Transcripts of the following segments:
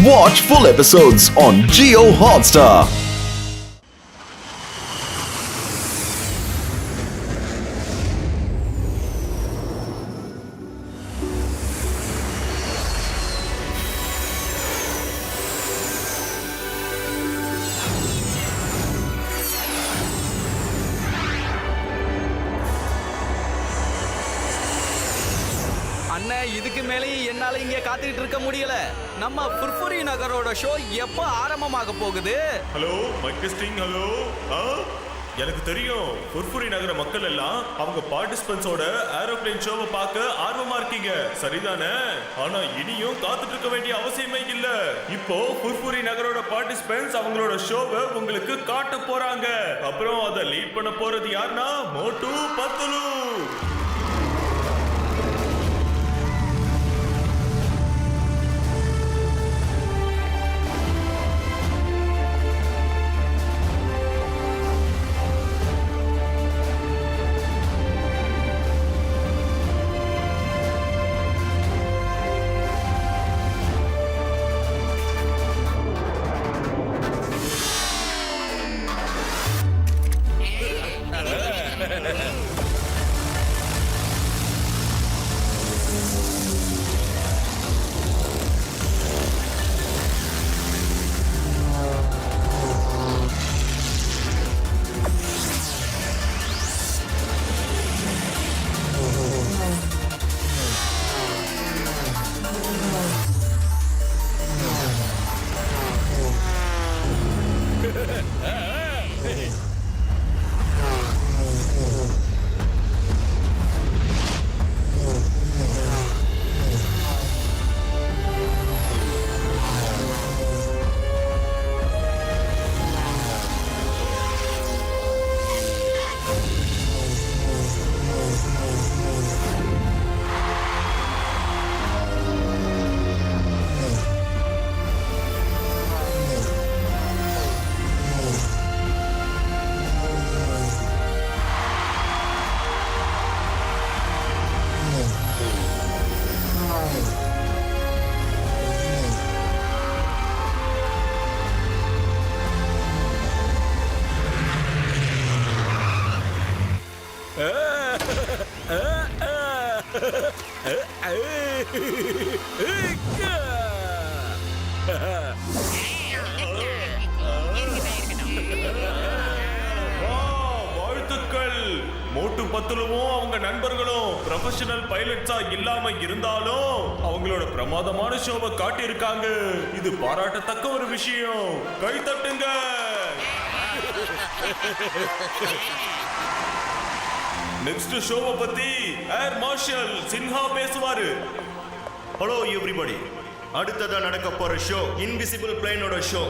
Watch full episodes on Jio Hotstar. அண்ணே இதுக்கு மேலேயும் என்னால இங்க காத்துக்கிட்டு இருக்க முடியல. நம்ம புர்புரி நகரோட ஷோ எப்போ ஆரம்பமாக போகுது? Hello mic testing. ஹலோ எனக்கு தெரியும் புர்புரி நகர மக்கள் எல்லாம் அவங்க பார்ட்டிசிபென்ட்ஸோட ஏரோப்ளேன் ஷோவை பார்க்க ஆர்வமா இருக்கீங்க, சரிதானே? ஆனா இனியும் காத்துட்டு இருக்க வேண்டிய அவசியமே இல்ல. இப்போ புர்புரி நகரோட பார்ட்டிசிபென்ட்ஸ் அவங்களோட ஷோவை உங்களுக்கு காட்ட போறாங்க. அப்புறம் அதை லீட் பண்ண போறது யாருன்னா மோட்டு பத்துலு. வாழ்த்துக்கள். மோட்டு பத்துலுவும் அவங்க நண்பர்களும் ப்ரொஃபஷனல் பைலட்ஸா இல்லாம இருந்தாலும் அவங்களோட பிரமாதமான ஷோவை காட்டியிருக்காங்க. இது பாராட்டத்தக்க ஒரு விஷயம். கை தட்டுங்க. நெக்ஸ்ட் ஷோவை பத்தி ஏர் மார்ஷல் சின்ஹா பேசுவாரு. ஹலோ எவ்ரிபடி, அடுத்ததா நடக்க போற ஷோ இன்விசிபிள் பிளேனோட ஷோ.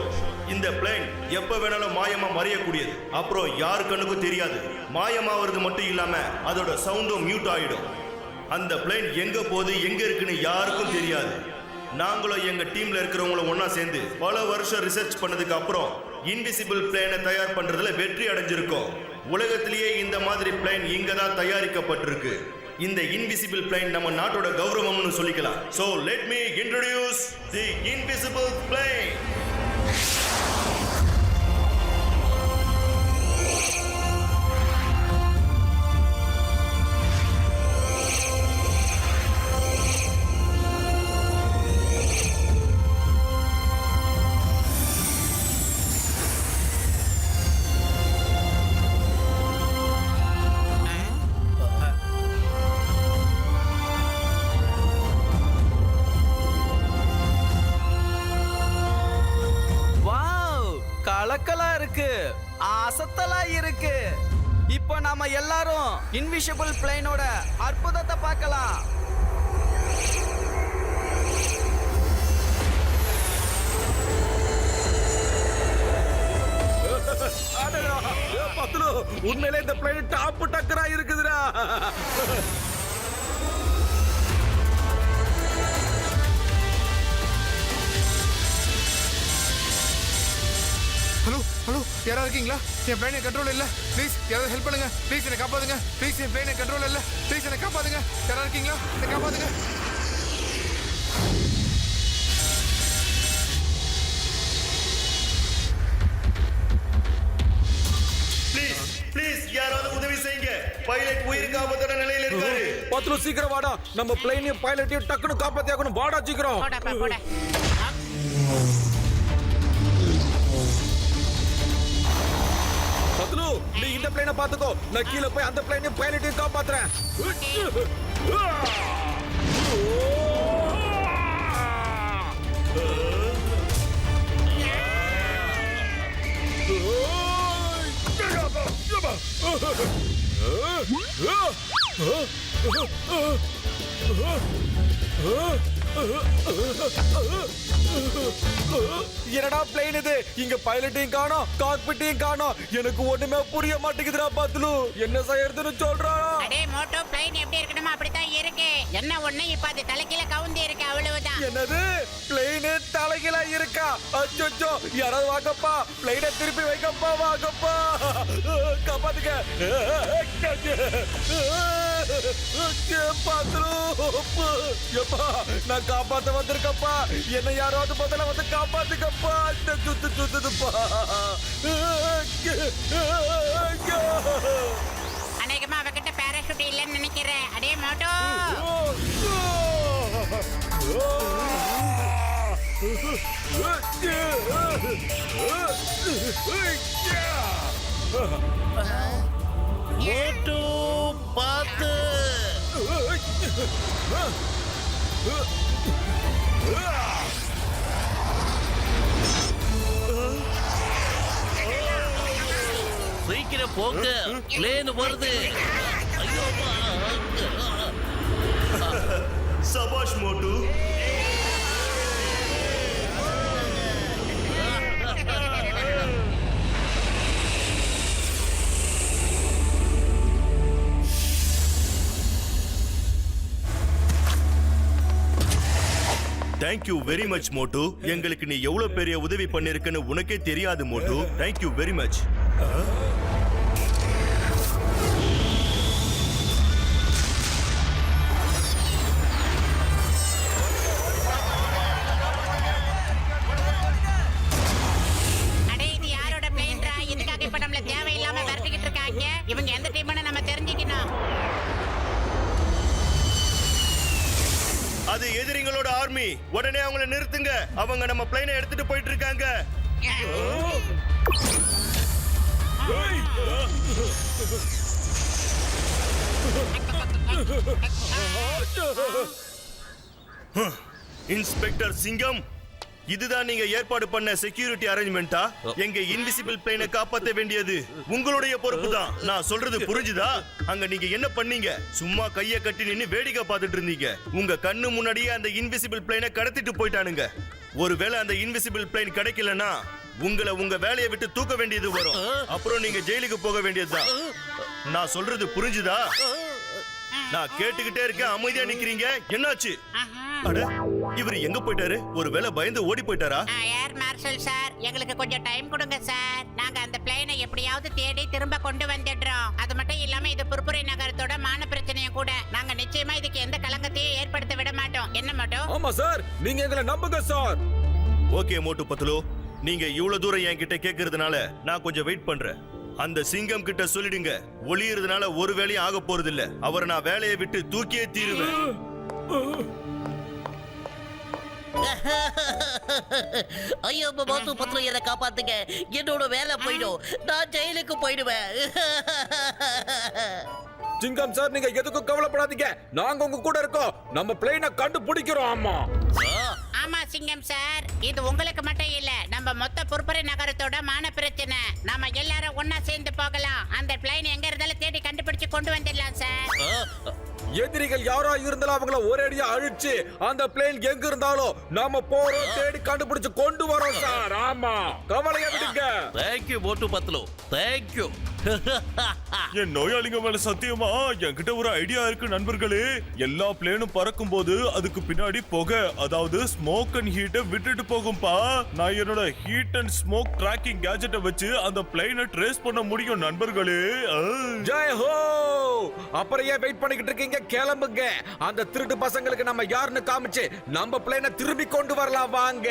இந்த பிளேன் எப்ப வேணாலும் மாயமா மறையக்கூடியது. அப்புறம் யாரு கண்ணுக்கும் தெரியாது. மாயமாவது மட்டும் இல்லாம அதோட சவுண்டும் மியூட் ஆயிடும். அந்த பிளேன் எங்க போகுது எங்க இருக்குன்னு யாருக்கும் தெரியாது. நாங்களும் எங்க டீம்ல இருக்கிறவங்களும் ஒன்னா சேர்ந்து பல வருஷம் ரிசர்ச் பண்ணதுக்கு அப்புறம் இன்விசிபிள் பிளேனை தயார் பண்றதுல வெற்றி அடைஞ்சிருக்கோம். உலகத்திலேயே இந்த மாதிரி பிளேன் இங்க தான் தயாரிக்கப்பட்டிருக்கு. இந்த இன்விசிபிள் பிளேன் நம்ம நாட்டோட கௌரவம்னு சொல்லிக்கலாம். So let me introduce the invisible plane. கலக்கலா இருக்கு, அசத்தலா இருக்கு. இப்போ நாம எல்லாரும் இன்விசிபிள் பிளேனோட அற்புதத்தை பார்க்கலாம். உண்மையிலே இந்த பிளேன் டாப் டக்கரா இருக்குதுடா. ஹலோ ஹலோ, யாராவது இருக்கீங்களா? என் பிளேன் கண்ட்ரோல் இல்ல, ப்ளீஸ் யாராவது ஹெல்ப் பண்ணுங்க. ப்ளீஸ் என்னை காப்பாத்துங்க. ப்ளீஸ் என் பிளேன் கண்ட்ரோல் இல்ல, ப்ளீஸ் என்னை காப்பாத்துங்க. யாராவது இருக்கீங்களா? என்னை காப்பாத்துங்க. பத்துல சீக்கிரம் வாடா. நம்ம பிளைனையும் பைலட்டையும் டக்குன்னு காப்பாத்தி ஆகணும். வாடா சீக்கிரம். போடா போட. பத்லு, நீ இந்த பிளைனை பாத்துக்கோ. நான் கீழே போய் அந்த பிளைனையும் பைலட்டையும் காப்பாத்துறேன். என்னடா பிளைன் இது? இங்க பைலட்டையும் காணோம், காக்பிட்டையும் காணோம். எனக்கு ஒண்ணுமே புரிய மாட்டேங்குதுடா பத்லு. என்ன செய்யறதுன்னு சொல்றா? அடே மோட்டோ பிளைன் எப்படி இருக்கணுமோ அப்படித்தான் இருக்கு. என்ன ஒண்ணு இப்ப அது தலைகீழ கவுந்து இருக்கு, அவ்வளவுதான். என்னது? பிளைனே தலைகீழ இருக்கா? அச்சோ, யாராவது வாங்கப்பா, பிளைனை திருப்பி வைக்கப்பா, வாங்கப்பா, காப்பாத்துக்க. நான் காப்பாத்த வந்திருக்கப்பா. என்ன யாராவது முதல்ல வந்து காப்பாத்துக்கப்பா. சுத்துதுப்பா. அநேகமா அவகிட்ட பேராஷூட் இல்லைன்னு நினைக்கிறேன். அடே மோட்டோ, மோட்டு பார்த்து. சீக்கிரம் போங்க, பிளேன் வருது. ஐயோ, சபாஷ் மோட்டு. தேங்க்யூ வெரி மச் மோட்டு. எங்களுக்கு நீ எவ்வளவு பெரிய உதவி பண்ணிருக்குன்னு உனக்கே தெரியாது மோட்டு. Thank you very much. அடே இது யாரோட பிளைன்ரா? இதுக்காக இப்ப நம்மள தேவையில்லாம விரட்டிக்கிட்டு இருக்காங்க. இவங்க எந்த டீம்னு நம்ம தெரிஞ்சுக்கணும். அது எதிரிங்களோட ஆர்மி. உடனே அவங்கள நிறுத்துங்க. அவங்க நம்ம பிளைனை எடுத்துட்டு போயிட்டு இருக்காங்க. இன்ஸ்பெக்டர் சிங்கம், இதுதான் நீங்க ஏற்பாடு பண்ண செக்யூரிட்டி அரேஞ்ச்மெண்டா? எங்க இன்விசிபிள் பிளைனை காப்பாற்ற வேண்டியது உங்களுடைய பொறுப்பு தான். நான் சொல்றது புரிஞ்சுதா? அங்க நீங்க என்ன பண்ணீங்க? சும்மா கைய கட்டி நின்னு வேடிக்கை பார்த்துட்டு இருந்தீங்க. உங்க கண்ணு முன்னாடியே அந்த இன்விசிபிள் பிளைனை கடத்திட்டு போயிட்டானுங்க. ஒருவேளை அந்த இன்விசிபிள் பிளைன் கிடைக்கலனா உங்களை உங்க வேலையை விட்டு தூக்க வேண்டியது வரும். அப்புறம் நீங்க ஜெயிலுக்கு போக வேண்டியதுதான். நான் சொல்றது புரிஞ்சுதா? நான் கேட்டுக்கிட்டே இருக்கேன், அமைதியா நிக்கிறீங்க. என்னாச்சு? அட, இவர் எங்க போயிட்டாரு? ஒருவேளை பயந்து ஓடி போயிட்டாரா? ஏர் மார்ஷல் சார், எங்களுக்கு கொஞ்சம் டைம் கொடுங்க சார். நாங்க அந்த பிளைனை எப்படியாவது தேடி திரும்ப கொண்டு வந்துடுறோம். அது மட்டும் இல்லாம இது புர்புரி நகரத்தோட மான பிரச்சனையும் கூட. நாங்க நிச்சயமா இதுக்கு எந்த கலங்கத்தையும் ஏற்படுத்த விட மாட்டோம். என்ன மாட்டோம்? ஆமா சார், நீங்க எங்களை நம்புங்க சார். ஓகே மோட்டு பத்லு, நீங்க இவ்வளவு தூரம் என்கிட்ட கேக்குறதுனால நான் கொஞ்சம் வெயிட் பண்றேன். அந்த சிங்கம் கிட்ட சொல்லிடுங்க, ஒளியறதுனால ஒரு வேலையும் ஆக போறது இல்ல. அவரை நான் வேலையை விட்டு தூக்கியே தீருவேன். ஐயோ, மோட்டு பத்லு, என்னை காப்பாத்துங்க. என்னோட வேலை போயிடும். நான் ஜெயிலுக்கு போயிடுவேன். சிங்கம் சார், நீங்க எதுக்கும் கவலைப்படாதீங்க. நாங்க உங்க கூட இருக்கோம். நம்ம பிளைனை கண்டுபிடிக்கிறோம். ஆமா ஆமா சிங்கம் சார், இது உங்களுக்கு மட்டும் இல்ல, நம்ம மொத்த புர்புரி நகரத்தோட மான பிரச்சனை. நாம எல்லாரும் ஒன்னா சேர்ந்து போகலாம். அந்த பிளைன் எங்க இருந்தாலும் தேடி கண்டுபிடிச்சு கொண்டு வந்துடலாம் சார். எதிரிகள் யாரா இருந்தாலும் அவங்கள ஒரேடியா அழிச்சு அந்த பிளேன் எங்க இருந்தாலும் நாம போறோம், தேடி கண்டுபிடிச்சு கொண்டு வரோம் சார். ஆமா, கவலைய விடுங்க. தேங்க்யூ மோட்டு பத்லு, தேங்க்யூ. என் நோயாளிங்க மேல சத்தியமா என்கிட்ட ஒரு ஐடியா இருக்கு நண்பர்களே. எல்லா பிளேனும் பறக்கும் போது அதுக்கு பின்னாடி புகை, அதாவது ஸ்மோக் அண்ட் ஹீட்டை விட்டுட்டு போகும்பா. நான் என்னோட ஹீட் அண்ட் ஸ்மோக் ட்ராக்கிங் கேஜெட்டை வச்சு அந்த பிளேனை ட்ரேஸ் பண்ண முடியும் நண்பர்களே. ஜெய் ஹோ! அப்புறம் ஏன் வெயிட் பண்ணிக்கிட்டு இருக்கீங்க? கிளம்புங்க. அந்த திருட்டு பசங்களுக்கு நம்ம யாருன்னு காமிச்சு நம்ம பிளேனை திரும்பி கொண்டு வரலாம். வாங்க.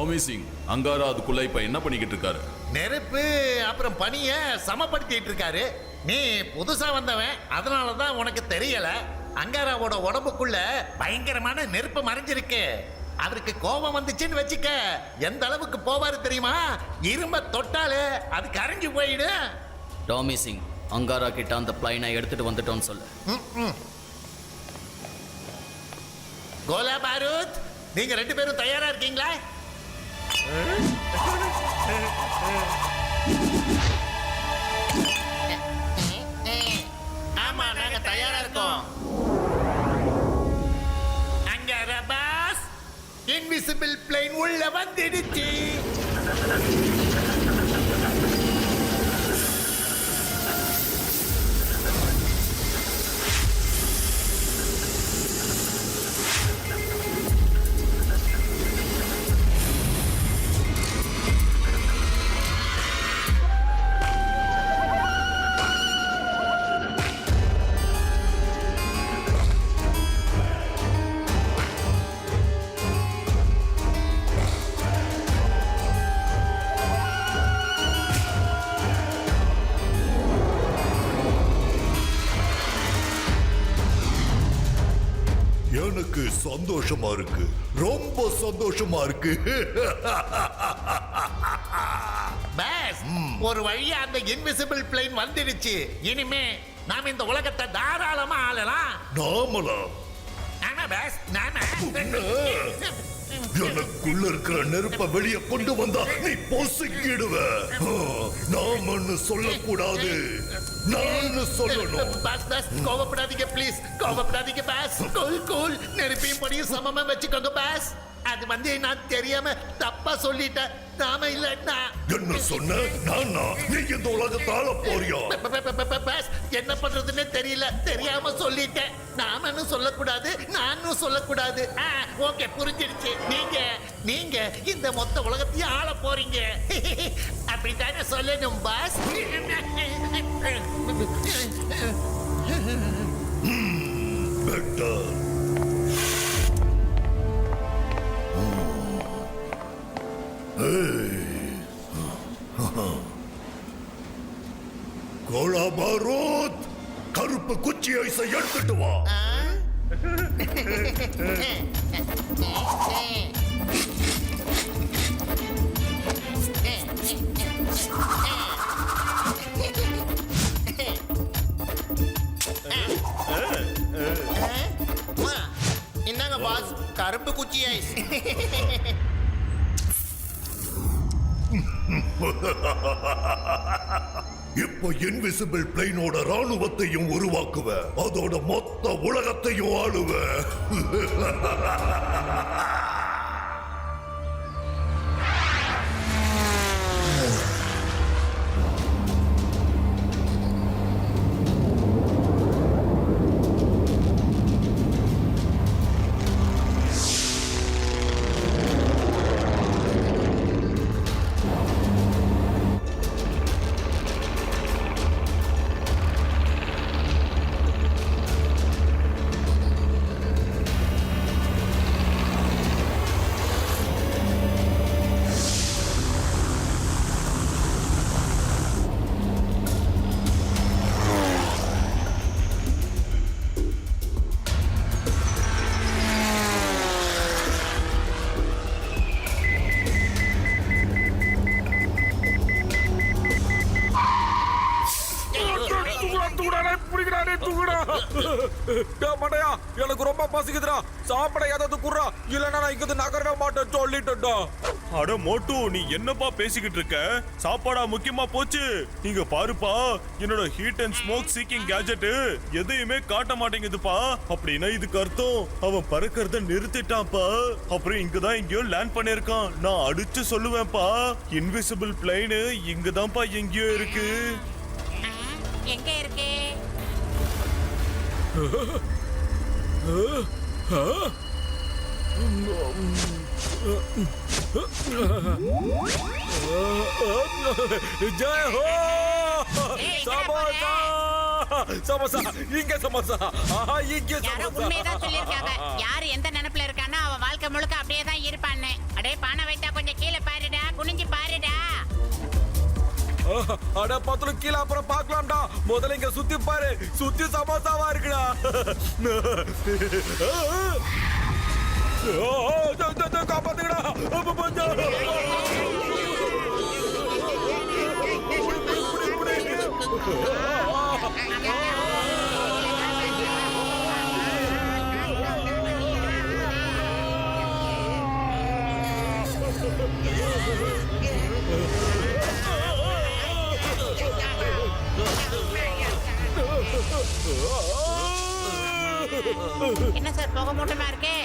டாமி சிங் அங்காரா அதுக்குள்ள இப்ப என்ன பண்ணிக்கிட்டு இருக்காரு? நெருப்பு அப்புறம் பனிய சமப்படுத்திட்டு இருக்காரு. நீ புதுசா வந்தவன், அதனாலதான் உனக்கு தெரியல. அங்காராவோட உடம்புக்குள்ள பயங்கரமான நெருப்பு மறைஞ்சிருக்கு. அவருக்கு கோபம் வந்துச்சுன்னு வச்சுக்க, எந்த அளவுக்கு போவாரு தெரியுமா? இரும்ப தொட்டாலே அது கரைஞ்சு போயிடு. டாமி சிங், அங்காரா கிட்ட அந்த பிளைனை எடுத்துட்டு வந்துட்டோம்னு சொல்லு. கோலா பாரூத், நீங்க 2 பேரும் தயாரா இருக்கீங்களா? ஆமா, நாங்க தயாரா இருக்கோம். அங்காரா பாஸ், இன்விசிபிள் பிளேன் உள்ள வந்துடுச்சு. எனக்கு சந்தோஷமா இருக்கு, ரொம்ப சந்தோஷமா இருக்கு. பாஸ், ஒரு வழியா அந்த இன்விசிபிள் பிளேன் வந்துடுச்சு. இனிமே நாம இந்த உலகத்தை தாராளமா ஆளலாம். நாமளா? ஆமா பாஸ், நாம. எனக்குள்ள இருக்கிற நெருப்ப வெளியே கொண்டு வந்தா நீ பொசுக்கிடுவ. நாமன்னு சொல்லக்கூடாது, நான் சொல்லணும். பாஸ் பாஸ், கோவப்படாதீங்க ப்ளீஸ், கோவப்படாதீங்க பாஸ். கூல் கூல், நெருப்பையும் படியும் சமமா வச்சுக்கோங்க பாஸ். அது நான் தெரியாம தப்பா சொல்லிட்டேன். நாம இல்லன்னா என்ன சொன்ன? நானா? நீ இந்த உலகத்தால போறியா? பாஸ், என்ன பண்றதுன்னு தெரியல, தெரியாம சொல்லிட்டேன். நாமன்னு சொல்லக்கூடாது, நானும் சொல்லக்கூடாது. ஓகே, புரிஞ்சிடுச்சு. நீங்க இந்த மொத்த உலகத்தையும் ஆள போறீங்க. அப்படித்தானே சொல்லணும் பாஸ். பெட்டர். கோலா பாரூத், கருப்பு குச்சி ஐஸை எடுத்துட்டு வா. என்னங்க பாஸ், கருப்பு குச்சி ஐஸ். இப்போ இன்விசிபிள் பிளேனோட ராணுவத்தையும் உருவாக்குவ, அதோட மொத்த உலகத்தையும் ஆளுவ. எனக்கு ரொம்ப பசிக்குதுடா, சாப்பிட ஏதாவது குறா, இல்லன்னா நான் இங்க நகரவே மாட்டேன் சொல்லிட்டேன்டா. அட மோட்டு, நீ என்னப்பா பேசிக்கிட்டு இருக்க? சாப்பாடா முக்கியமா போச்சு. இங்க பாருப்பா, என்னோட heat and smoke seeking gadget எதையுமே காட்ட மாட்டேங்குதுப்பா. அப்படின்னா இதுக்கு அர்த்தம் அவன் பறக்கிறத நிறுத்திட்டான்ப்பா. அப்புறம் இங்கதான் எங்கேயோ லேண்ட் பண்ணிருக்கான். நான் அடிச்சு சொல்லுவேன்ப்பா, இன்விசிபிள் பிளைன் இங்கதான்ப்பா எங்கேயோ இருக்கு. எங்க இருக்கு? ஜெய் ஹோ! சமோசா! சமோசா! இங்க சமோசா! இங்க யாரோ சமோசா! உண்மையதான் சொல்லிருக்காங்க. யாரு எந்த நினைப்பு நினைப்புல இருக்கானோ அவன் வாழ்க்கை முழுக்க அப்படியே தான் இருப்பான்னு. அடே பானை வைத்தா கொஞ்சம் கீழே பாருடா, குனிஞ்சு பாருடா. அட பத்துல கீழே அப்புறம் பார்க்கலாம்டா. முதல்ல இங்க சுத்தி பாரு, சுத்தி சமோசாவா இருக்குடா. காப்பாத்துக்கடா. என்ன சார் புகை மூட்டமா இருக்கு?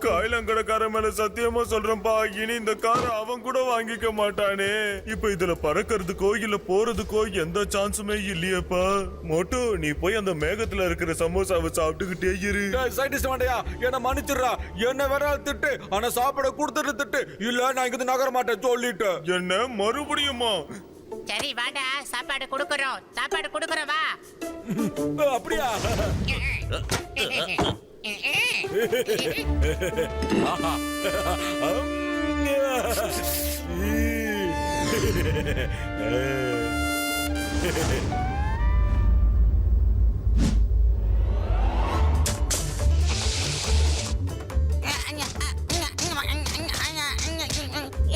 காயிலங்கடக்கார மேல சத்தியமா சொல்றேன்பா, இனி இந்த காரை அவன் கூட வாங்கிக்க மாட்டானே. இப்ப இதுல பறக்கிறதுக்கோ இல்ல போறதுக்கோ எந்த சான்ஸுமே இல்லையப்பா. மோட்டு நீ போய் அந்த மேகத்துல இருக்கிற சமோசாவை சாப்பிட்டுக்கிட்டே இரு. சயின்டிஸ்ட் மாட்டையா என்ன மன்னிச்சிடுறா. என்ன வேணாலும் திட்டு, ஆனா சாப்பாட கொடுத்துட்டு திட்டு. இல்ல நான் இங்க நகர மாட்டேன் சொல்லிட்டு. என்ன மறுபடியுமா? சரி வாடா, சாப்பாடு குடுக்குறோம், சாப்பாடு குடுக்குறோம் வா. அப்படியா?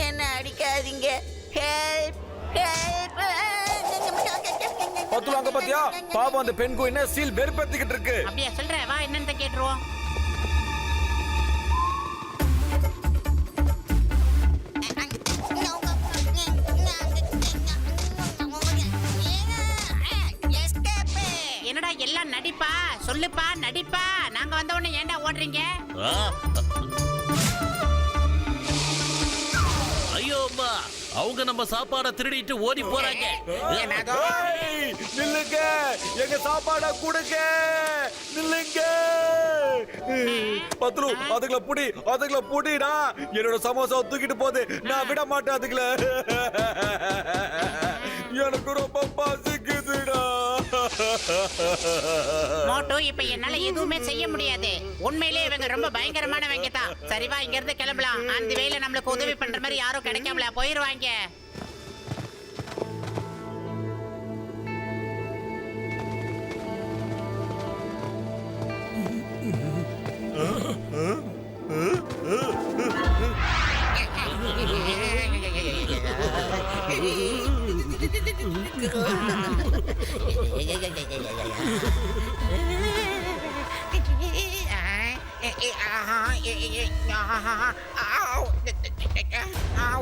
என்ன அடிக்காதீங்க. Help help. பத்துலாங்க பாத்தியா, பாவம் அந்த பெண் கோயின சீல் வெறுப்பேத்திக்கிட்டு இருக்கு. அப்படியா சொல்ற, வா என்னன்னு கேட்டுருவோம். என்னடா எல்லாம் நடிப்பா? சொல்லுப்பா நடிப்பா. நாங்க வந்த உடனே ஏன்டா ஓடுறீங்க? ஐயோ அம்மா, அவங்க நம்ம சாப்பாட திருடிட்டு ஓடி போறாங்க. நில்லுங்க, எங்க சாப்பாட கொடுங்க. நில்லுங்க. பத்ரு அதுக்குள்ள புடிடா. என்னோட சமோசா தூக்கிட்டு போகுது, நான் விட மாட்டேன். அதுக்குள்ள எனக்கு ரொம்ப பசிக்குதுடா. மோட்டோ, இப்ப என்னால எதுவுமே செய்ய முடியாது. உண்மையிலே இவங்க ரொம்ப பயங்கரமானவங்க தான். சரிவா, இங்க இருந்து கிளம்பலாம். அந்த வேலை நம்மளுக்கு உதவி பண்ற மாதிரி யாரும் கிடைக்காமல போயிருவாங்க.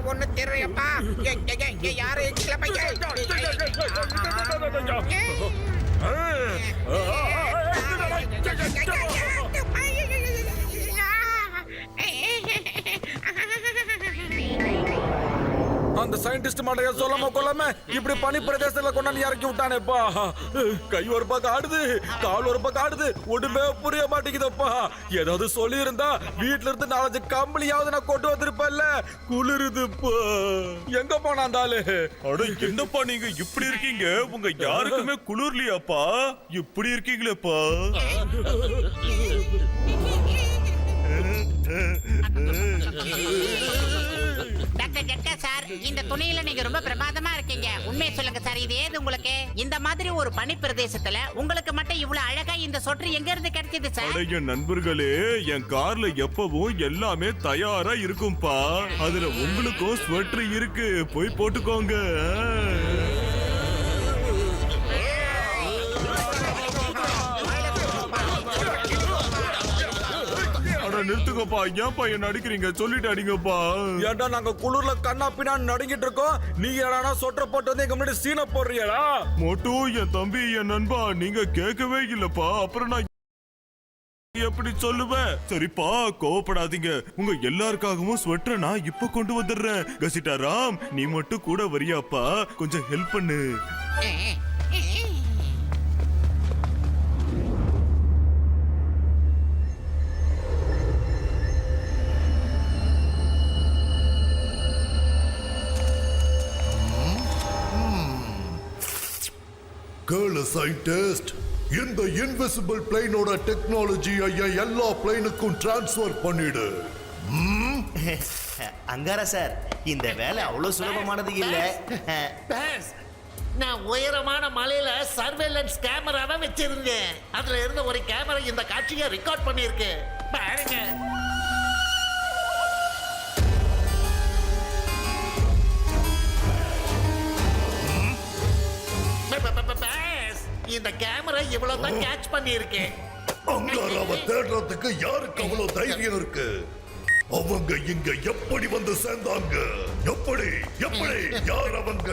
ஒண்ணு தெரியப்பா. யாரு அந்த சயின்டிஸ்ட் மாட்டையா சொல்லாம கொள்ளாம இப்படி பனி பிரதேசத்துல கொண்டாந்து இறக்கி விட்டானேப்பா. கை ஒரு பக்கம் ஆடுது, கால் ஒரு பக்கம் ஆடுது, ஒண்ணுமே புரிய மாட்டேங்குதப்பா. ஏதாவது சொல்லி இருந்தா வீட்டுல இருந்து 4 கம்பளியாவது நான் கொண்டு வந்திருப்பேன்ல. குளிருதுப்பா. எங்க போனா அந்த ஆளு? அட என்னப்பா நீங்க இப்படி இருக்கீங்க? உங்க யாருக்குமே குளிர்லையாப்பா? இப்படி இருக்கீங்களேப்பா. டாக்டர் ஜட்கா சார், இந்த துணியில நீங்க ரொம்ப பிரமாதமா இருக்கீங்க. உண்மையை சொல்லுங்க சார், இது ஏது உங்களுக்கு? இந்த மாதிரி ஒரு பனி பிரதேசத்துல உங்களுக்கு மட்டும் இவ்வளவு அழகா இந்த சொட்டர் எங்க இருந்து கிடைச்சது சார்? என் நண்பர்களே, என் கார்ல எப்பவும் எல்லாமே தயாரா இருக்கும்பா. அதுல உங்களுக்கும் ஸ்வெட்டர் இருக்கு, போய் போட்டுக்கோங்க. நிறுத்துங்கப்பா. ஏன்பா என்ன அடிக்கிறீங்க? சொல்லிட்டு அடிங்கப்பா. ஏன்டா நாங்க குளிர்ல கண்ணா பின்னான்னு நடுங்கிட்டு இருக்கோம், நீங்க என்னடா சொட்டர் போட்டு வந்து எங்க முன்னாடி சீனை போடுறீங்களா? மோட்டு, என் தம்பி, என் நண்பா, நீங்க கேட்கவே இல்லப்பா. அப்புறம் நான் எப்படி சொல்லுவேன்? சரிப்பா, கோவப்படாதீங்க. உங்க எல்லாருக்காகவும் ஸ்வெட்டர் நான் இப்ப கொண்டு வந்துடுறேன். கசிட்டாராம், நீ மட்டும் கூட வரியாப்பா? கொஞ்சம் ஹெல்ப் பண்ணு. சயின்டிஸ்ட் இந்த இன்விசிபிள் பிளேனோட டெக்னாலஜியை எல்லா பிளேனுக்கும் டிரான்ஸ்ஃபர் பண்ணிடு. அங்காரா சார், இந்த வேலை அவ்வளவு சுலபமானது இல்ல. பாஸ், நான் உயரமான மலையில சர்வேலன்ஸ் கேமராவை வச்சிருந்தேன். அதுல இருந்த ஒரு கேமரா இந்த காட்சியை ரெக்கார்ட் பண்ணிருக்கு. பாருங்க. பாஸ், இந்த கேமரா இவ்வளவு தான் கேட்ச் பண்ணிருக்கு. அங்காராவை தேடுறதுக்கு யாருக்கு அவ்வளவு தைரியம் இருக்கு? அவங்க இங்க எப்படி வந்து சேர்ந்தாங்க? எப்படி எப்படி யார் அவங்க?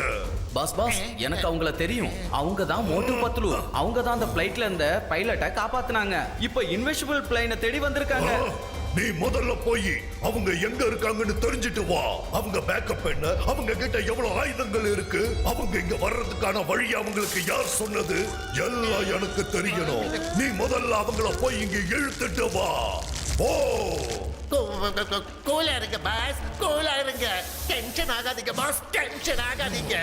பாஸ் பாஸ், எனக்கு அவங்கள தெரியும். அவங்க தான் மோட்டு பத்லு. அவங்க தான் அந்த பிளைட்ல இருந்த பைலட்டை காப்பாத்துனாங்க. இப்ப இன்விசிபிள் பிளைனை தேடி வந்திருக்காங்க. நீ முதல்ல போய் அவங்க எங்க இருக்காங்கன்னு தெரிஞ்சிட்டு வா. அவங்க பேக்கப் என்ன, அவங்க கிட்ட எவ்வளவு ஆயுதங்கள் இருக்கு, அவங்க இங்க வர்றதுக்கான வழி அவங்களுக்கு யார் சொன்னது, எல்லாம் எனக்கு தெரியணும். நீ முதல்ல அவங்கள போய் இங்க இழுத்துட்டு வா. ஓ, கூலா இருங்க பாஸ், கூலா இருங்க. டென்ஷன் ஆகாதீங்க பாஸ், டென்ஷன் ஆகாதீங்க.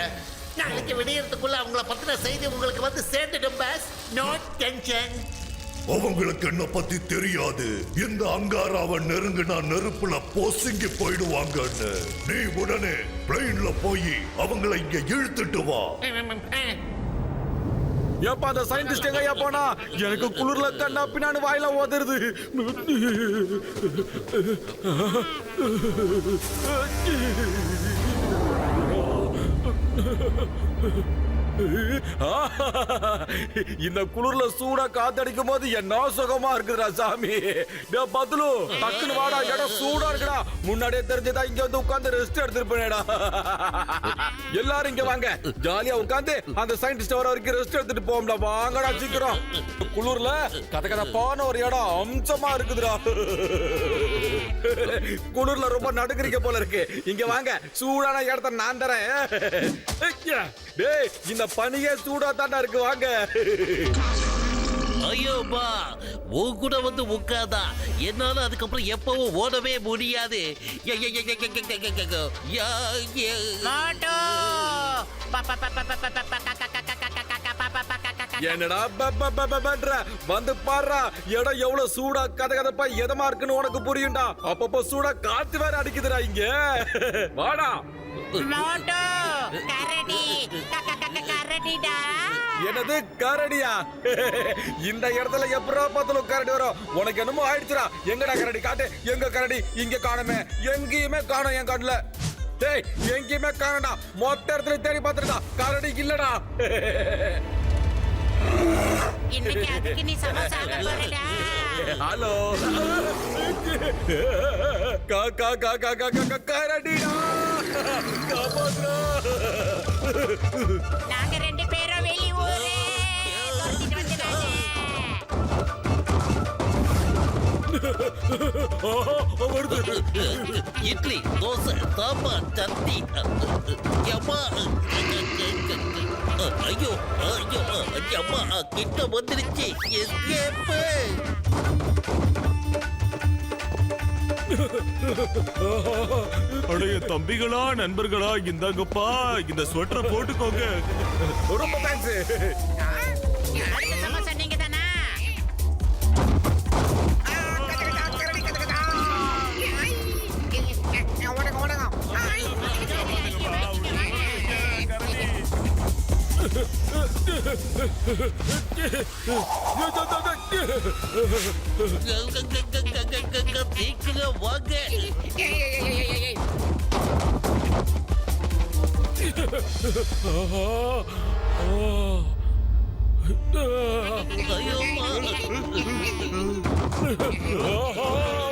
நாளைக்கு விடியறதுக்குள்ள அவங்கள பத்தின செய்தி உங்களுக்கு வந்து சேர்ந்துடும் பாஸ். No tension. அவங்களுக்கு என்ன பத்தி தெரியாது. இந்த அங்காராவை நெருங்கினா நெருப்புல பொசுங்கி போயிடுவாங்கன்னு. நீ உடனே பிளைன்ல போய் அவங்கள இங்க இழுத்துட்டு வா. ஏப்பா அந்த சயின்டிஸ்ட் எங்க போனா? எனக்கு குளிர்ல கண்ணா பின்னாடி வாயில ஓதுறது. இந்த குளிர்ல சூடா காத்தடிக்கும் போது என்ன சுகமா இருக்குதுடா சாமி. பத்லு, டக்குன்னு வாடா, இடம் சூடா இருக்குடா. முன்னாடியே தெரிஞ்சதா இங்க வந்து உட்கார்ந்து ரெஸ்ட் எடுத்துருப்பேடா. எல்லாரும் இங்க வாங்க, ஜாலியா உட்கார்ந்து அந்த சயின்டிஸ்ட் வர வரைக்கும் ரெஸ்ட் எடுத்துட்டு போவோம்டா. வாங்கடா சீக்கிரம். குளிர்ல கதகதப்பான ஒரு இடம் அம்சமா இருக்குதுடா. குளிர்ல ரொம்ப நடுக்குறீங்க போல இருக்கு. இங்க வாங்க, சூடான இடத்த நான் தரேன். டேய், இந்த பனியே சூடா தாண்டா இருக்கு, வாங்க. ஐயோப்பா, உன் கூட வந்து உட்காதா என்னால அதுக்கப்புறம் எப்பவும் ஓடவே முடியாது. என்னடா வந்து பாடுறா, இடம் எவ்வளவு சூடா கதகதப்பா எதமா இருக்குன்னு உனக்கு புரியும்டா. அப்பப்போ சூடா காத்து வேற அடிக்குதுடா இங்க. வாடா. என்னது கரடியா? இந்த இடத்துல எப்படா பார்த்தாலும் கரடி வரும்? உனக்கு என்னமோ ஆயிடுச்சுடா. எங்கடா கரடி? காட்டு. எங்க கரடி? இங்க காணுமே. எங்கேயுமே காணும் என் கண்ணுல. டேய், எங்கேயுமே காணடா. மொத்த இடத்துல தேடி பார்த்துடா, கரடி இல்லடா. ஹலோ, காக்கா காக்கா காக்கா கரடிடா, காப்பாத்துடா. நாங்க ரெண்டு பேரும் வெளியூர் இட்லி, தோசை, சாம்பார், சட்னி. ஐயோ ஐயோ, அம்மா கிட்ட வந்துருச்சு. எஸ்கேப்பு. அடைய தம்பிகளா, நண்பர்களா, இந்தாங்கப்பா, இந்த ஸ்வெட்டரை போட்டுக்கோங்க. ரொம்ப தேங்க்ஸ். நீங்க தானா? சீக்கிரம் வாங்க.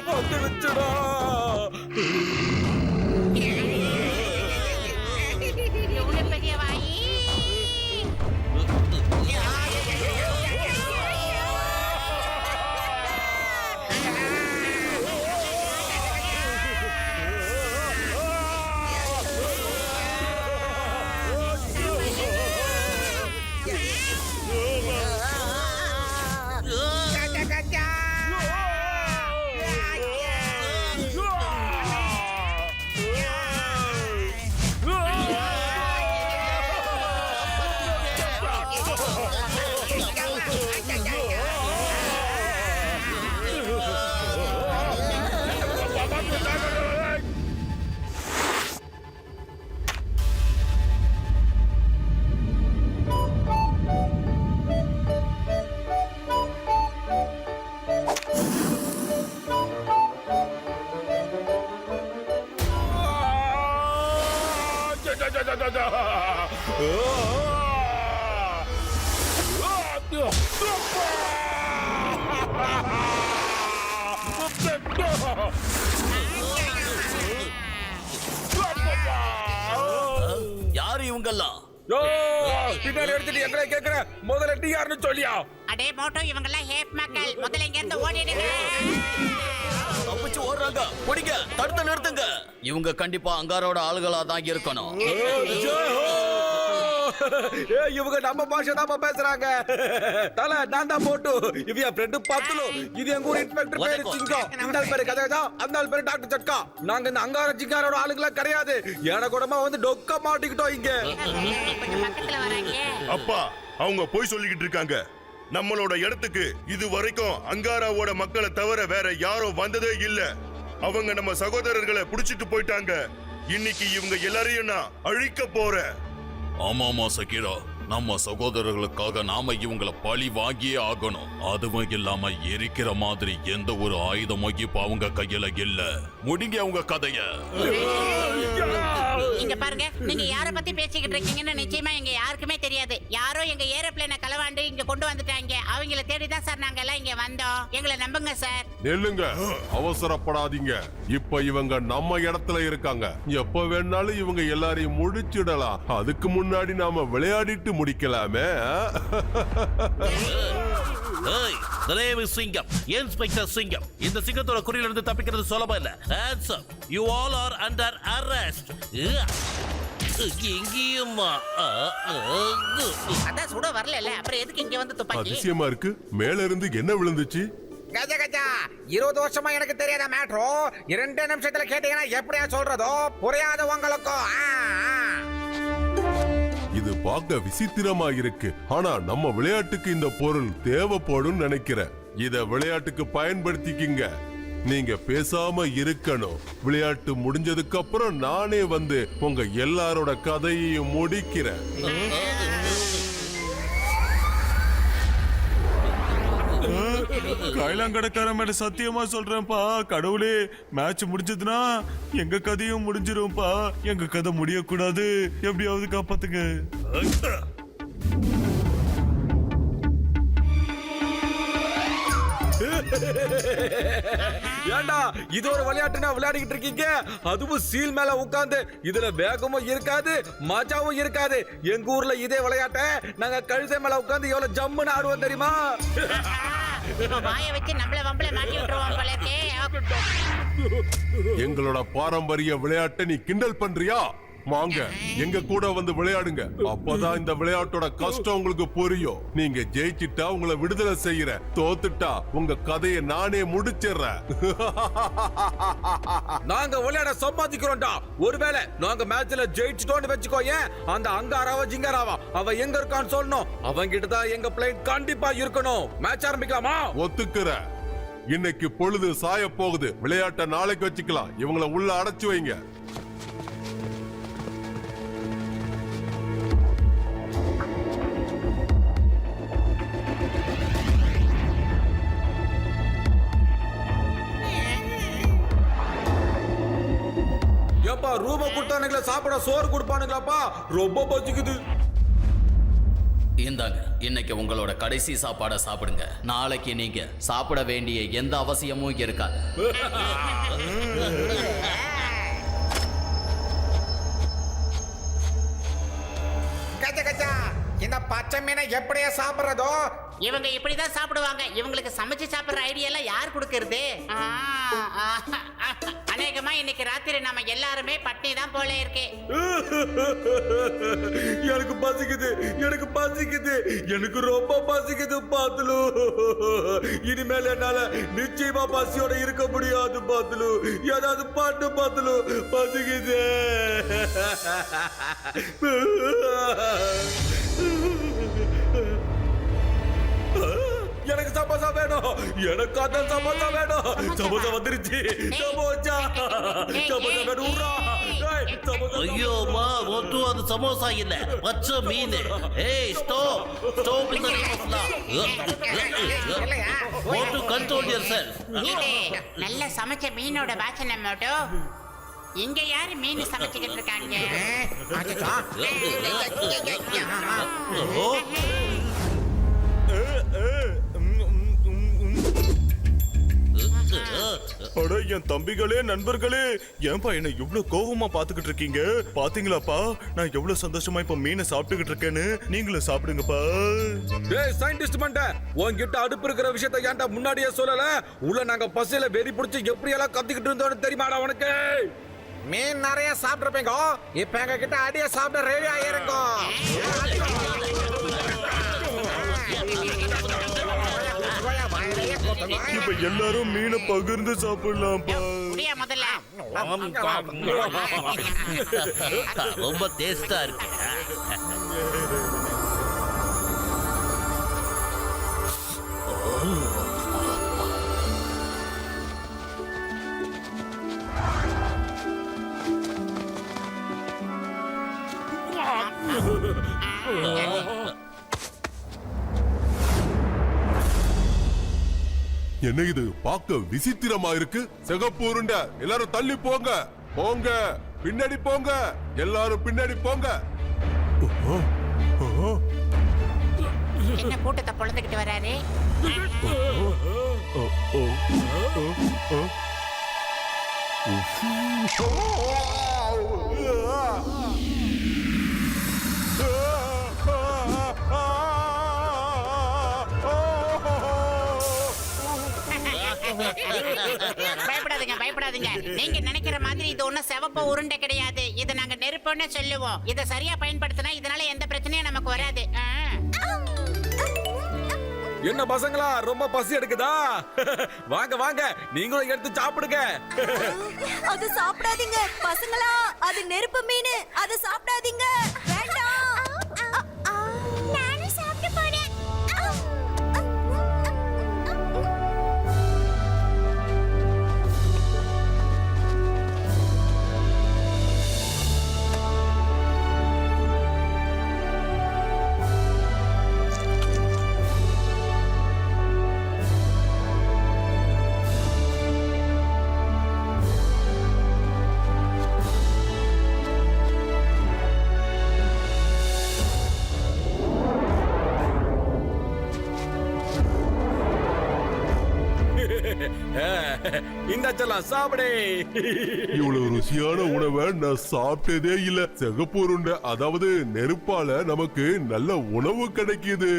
வந்துடுச்சுடா. எவ்வளவு பெரிய வாயி. யாரு இவங்கெல்லாம்? பின்னாடி எடுத்துட்டு எங்களை கேக்குற முதல்ல நீ யாருன்னு சொல்லியா? அடே மோட்டோ, இவங்க எல்லாம் ஹேப் மக்கள். முதல்ல இங்க இருந்து ஓடிடுங்க. தப்பிச்சு ஓடுறாங்க, பிடிங்க, தடுத்து நிறுத்துங்க. இவங்க கண்டிப்பா அங்காரோட ஆளுகளா தான் இருக்கணும். இவங்க நம்ம பாஷை தான் பேசுறாங்க. தல நான் தான் போட்டு இது என் ஃப்ரெண்டு பத்துலு. இது எங்க ஊர் இன்ஸ்பெக்டர் பேரு சிங்கம். இந்த பேரு கதகதா, அந்த பேரு டாக்டர் சட்கா. நாங்க இந்த அங்கார சிங்காரோட ஆளுங்களா கிடையாது. ஏன கூடமா வந்து டொக்க மாட்டிக்கிட்டோம் இங்க. கொஞ்சம் பக்கத்துல வராங்க. அப்பா அவங்க போய் சொல்லிக்கிட்டு இருக்காங்க. நம்மளோட இடத்துக்கு இது வரைக்கும் அங்காராவோட மக்களை தவிர வேற யாரும் வந்ததே இல்ல. அவங்க நம்ம சகோதரர்களை புடிச்சிட்டு போயிட்டாங்க. இன்னைக்கு இவங்க எல்லாரையும் நான் அழிக்க போறேன். ஆமாமா சகீரா, நம்ம சகோதரர்களுக்காக நாம இவங்களை பழி வாங்கியே ஆகணும். அதுவும் இல்லாம எரிக்கிற மாதிரி எந்த ஒரு ஆயுதமும் இப்ப அவங்க கையில இல்ல. முடிங்க அவங்க கதைய. இங்க பாருங்க, நீங்க யார பத்தி பேசிக்கிட்டு இருக்கீங்கன்னு நிச்சயமா எங்க யாருக்குமே தெரியாது. யாரோ எங்க ஏரோப்ளேனை களவாண்டு இங்க கொண்டு வந்துட்டாங்க. அவங்கள தேடி தான் சார் நாங்க எல்லாம் இங்க வந்தோம். எங்களை நம்புங்க சார். நெல்லுங்க, அவசரப்படாதீங்க. இப்ப இவங்க நம்ம இடத்துல இருக்காங்க. எப்ப வேணாலும் இவங்க எல்லாரையும் முடிச்சிடலாம். அதுக்கு முன்னாடி நாம விளையாடிட்டு முடிக்கலாமே. சிங்கம், இன்ஸ்பெக்டர் சிங்கம். இந்த சிங்கத்தோட குறியில இருந்து தப்பிக்கிறது சுலபம் இல்ல. Answer, you all are under arrest. எங்கேயுமா அதான் சுட வரல, அப்புறம் எதுக்கு இங்க வந்து துப்பாக்கி? அதிசயமா இருக்கு. மேல இருந்து என்ன விழுந்துச்சு? கஜ கஜா, 20 வருஷமா எனக்கு தெரியாத மேட்ரோ 2 நிமிஷத்துல கேட்டீங்கன்னா எப்படியா சொல்றதோ புரியாது உங்களுக்கும். இது பார்க்க விசித்திரமா இருக்கு. ஆனா நம்ம விளையாட்டுக்கு இந்த பொருள் தேவைப்படும் நினைக்கிறேன். இத விளையாட்டுக்கு பயன்படுத்திக்கிங்க. நீங்க பேசாம இருக்கணும். விளையாட்டு முடிஞ்சதுக்கு அப்புறம் நானே வந்து உங்க எல்லாரோட கதையையும் முடிக்கிறேன். கைலாங்கடக்கார மேல சத்தியமா சொல்றேன்ப்பா, கடவுளே, மேட்ச் முடிஞ்சதுன்னா எங்க கதையும் முடிஞ்சிரும்பா. எங்க கதை முடியக்கூடாது, எப்படியாவது காப்பாத்துங்க. ஏண்டா இது ஒரு விளையாட்டுனா விளையாடிக்கிட்டு இருக்கீங்க? அதுவும் சீல் மேல உட்கார்ந்து. இதுல வேகமும் இருக்காது, மஜாவும் இருக்காது. எங்க ஊர்ல இதே விளையாட்டை நாங்க கழுதை மேல உட்கார்ந்து எவ்வளவு ஜம்முன்னு ஆடுவோம் தெரியுமா? வாய வச்சு நம்மள வம்பள மாட்டி விட்டுருவோம் போல இருக்கே. எங்களோட பாரம்பரிய விளையாட்டை நீ கிண்டல் பண்றியா? வாங்க, எங்க கூட வந்து விளையாடுங்க. அப்பதான் இந்த விளையாட்டோட கஷ்டம் உங்களுக்கு புரியும். நீங்க ஜெயிச்சிட்டா உங்களை விடுதலை செய்யற, தோத்துட்டா உங்க கதையை நானே முடிச்சிடுறேன். நாங்க விளையாட சம்பாதிக்கிறோம்டா. ஒருவேளை நாங்க மேட்ச்ல ஜெயிச்சிட்டோம்னு வெச்சுக்கோயே, அந்த அங்காராவா ஜிங்காராவா அவ எங்க இருக்கான்னு சொல்லணும். அவங்க கிட்ட தான் எங்க பிளேன் கண்டிப்பா இருக்கணும். மேட்ச் ஆரம்பிக்கலாமா? ஒத்துக்கிற. இன்னைக்கு பொழுது சாய போகுது. விளையாட்டை நாளைக்கு வச்சுக்கலாம். இவங்களை உள்ள அடைச்சு வைங்க. ரூப கொடுத்தானுங்களா, சாப்பிட சோறு கொடுப்பானுங்களாப்பா. ரொம்ப பசிக்குது. இந்தாங்க, இன்னைக்கு உங்களோட கடைசி சாப்பாடை சாப்பிடுங்க. நாளைக்கு நீங்க சாப்பிட வேண்டிய எந்த அவசியமும் இருக்காது. கஜ கஜா, இந்த பச்சை மீனை எப்படியா சாப்பிடுறதோ? இவங்க இப்படிதான் சாப்பிடுவாங்க. இவங்களுக்கு சமைச்சு சாப்பிடுற ஐடியா எல்லாம் யார் கொடுக்கறது? அநேகமா இன்னைக்கு ராத்திரி நாம எல்லாருமே பட்னி தான் போல இருக்கு. எனக்கு பசிக்குது, எனக்கு பசிக்குது, எனக்கு ரொம்ப பசிக்குது பாத்துலு. இனிமேல் என்னால நிச்சயமா பசியோட இருக்க முடியாது பாத்துலு. ஏதாவது பாட்டு பாத்துலு, பசிக்குது. எனக்கு சமோசா வேணும், எனக்கு அதான் சமோசா வேணும். சமோசா வந்துருச்சு. சமோசா சமோசா வேணும். ஐயோமா, ஒன்றும் அது சமோசா இல்ல, பச்சை மீன். ஏய், ஸ்டாப் ஸ்டாப் இந்த நல்ல சமைச்ச மீனோட வாசனை மட்டும். இங்க யாரு மீன் சமைச்சுக்கிட்டு இருக்காங்க? அட என் தம்பிகளே, நண்பர்களே, ஏன்பா என்ன இவ்வளவு கோவமா பாத்துக்கிட்டு இருக்கீங்க? பாத்தீங்களாப்பா நான் எவ்வளவு சந்தோஷமா இப்ப மீனை சாப்பிட்டுக்கிட்டு இருக்கேன்னு. நீங்களும் சாப்பிடுங்கப்பா. டேய் சயின்டிஸ்ட் மண்ட, உன்கிட்ட அடுப்பு இருக்கிற விஷயத்தை ஏன்டா முன்னாடியே சொல்லல? உள்ள நாங்க பசியில வெறி பிடிச்சி எப்படி எல்லாம் கத்திக்கிட்டு இருந்தோம்னு தெரியுமாடா உனக்கு? மீன் நிறைய சாப்பிட்டுருப்பீங்க. இப்ப எங்க கிட்ட அடிய சாப்பிட ரெடி ஆயிருங்க. இப்ப எல்லாரும் மீனை பகிர்ந்து சாப்பிடலாம்ப்பா. முதல்ல ரொம்ப டேஸ்டா இருக்கு. என்ன இது பார்க்க விசித்திரமா இருக்கு? சிகப்பு உருண்டை, எல்லாரும் தள்ளி போங்க, போங்க, பின்னாடி போங்க, எல்லாரும் பின்னாடி போங்க. என்ன கூட்டத்தை பொழுதுகிட்டு வராரு? பயப்படாதீங்க, பயப்படாதீங்க. நீங்க நினைக்கிற மாதிரி இது ஒண்ணும் சிவப்பு உருண்டை கிடையாது. இது நாங்க நெருப்புன்னு சொல்லுவோம். இதை சரியா பயன்படுத்தினா இதனால எந்த பிரச்சனையும் நமக்கு வராது. என்ன பசங்களா, ரொம்ப பசி எடுக்குதா? வாங்க வாங்க, நீங்களும் எடுத்து சாப்பிடுங்க. அது சாப்பிடாதீங்க பசங்களா, அது நெருப்பு மீன், அது சாப்பிடாதீங்க. வேண்டாம். நானும் சாப்பிட்டு போறேன். இந்த செல்லாம் சாப்பிடே. இவ்வளவு ருசியான உணவை நான் சாப்பிட்டதே இல்ல. சிகப்பு உருண்டை, அதாவது நெருப்பால நமக்கு நல்ல உணவு கிடைக்குது.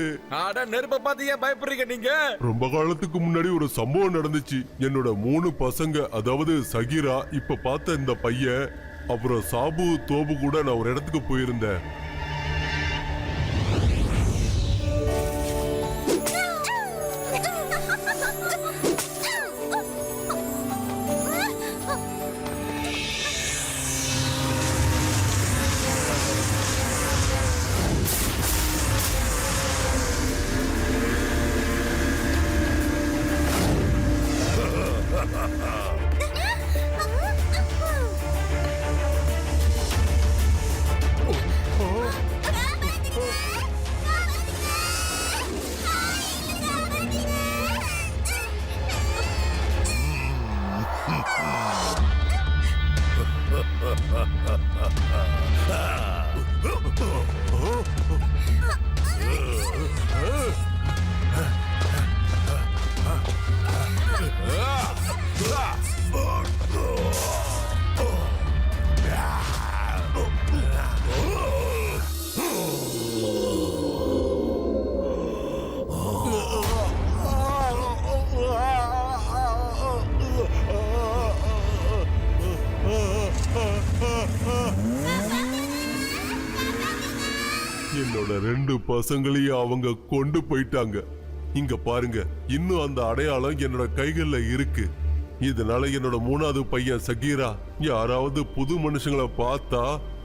அட, நெருப்ப பார்த்து ஏன் பயப்படுறீங்க நீங்க? ரொம்ப காலத்துக்கு முன்னாடி ஒரு சம்பவம் நடந்துச்சு. என்னோட 3 பசங்க, அதாவது சகிரா, இப்ப பார்த்த இந்த பையன், அப்புறம் சாபு, தோபு கூட நான் ஒரு இடத்துக்கு போயிருந்தேன். என்னோட 2 பசங்களையும் அவங்க கொண்டு போயிட்டாங்க. இங்க பாருங்க, இன்னும் அந்த அடையாளம் என்னோட கைகள்ல இருக்கு. இதனால என்னோட 3வது பையன் சகீரா யாராவது புது மனுஷங்களை பார்த்தா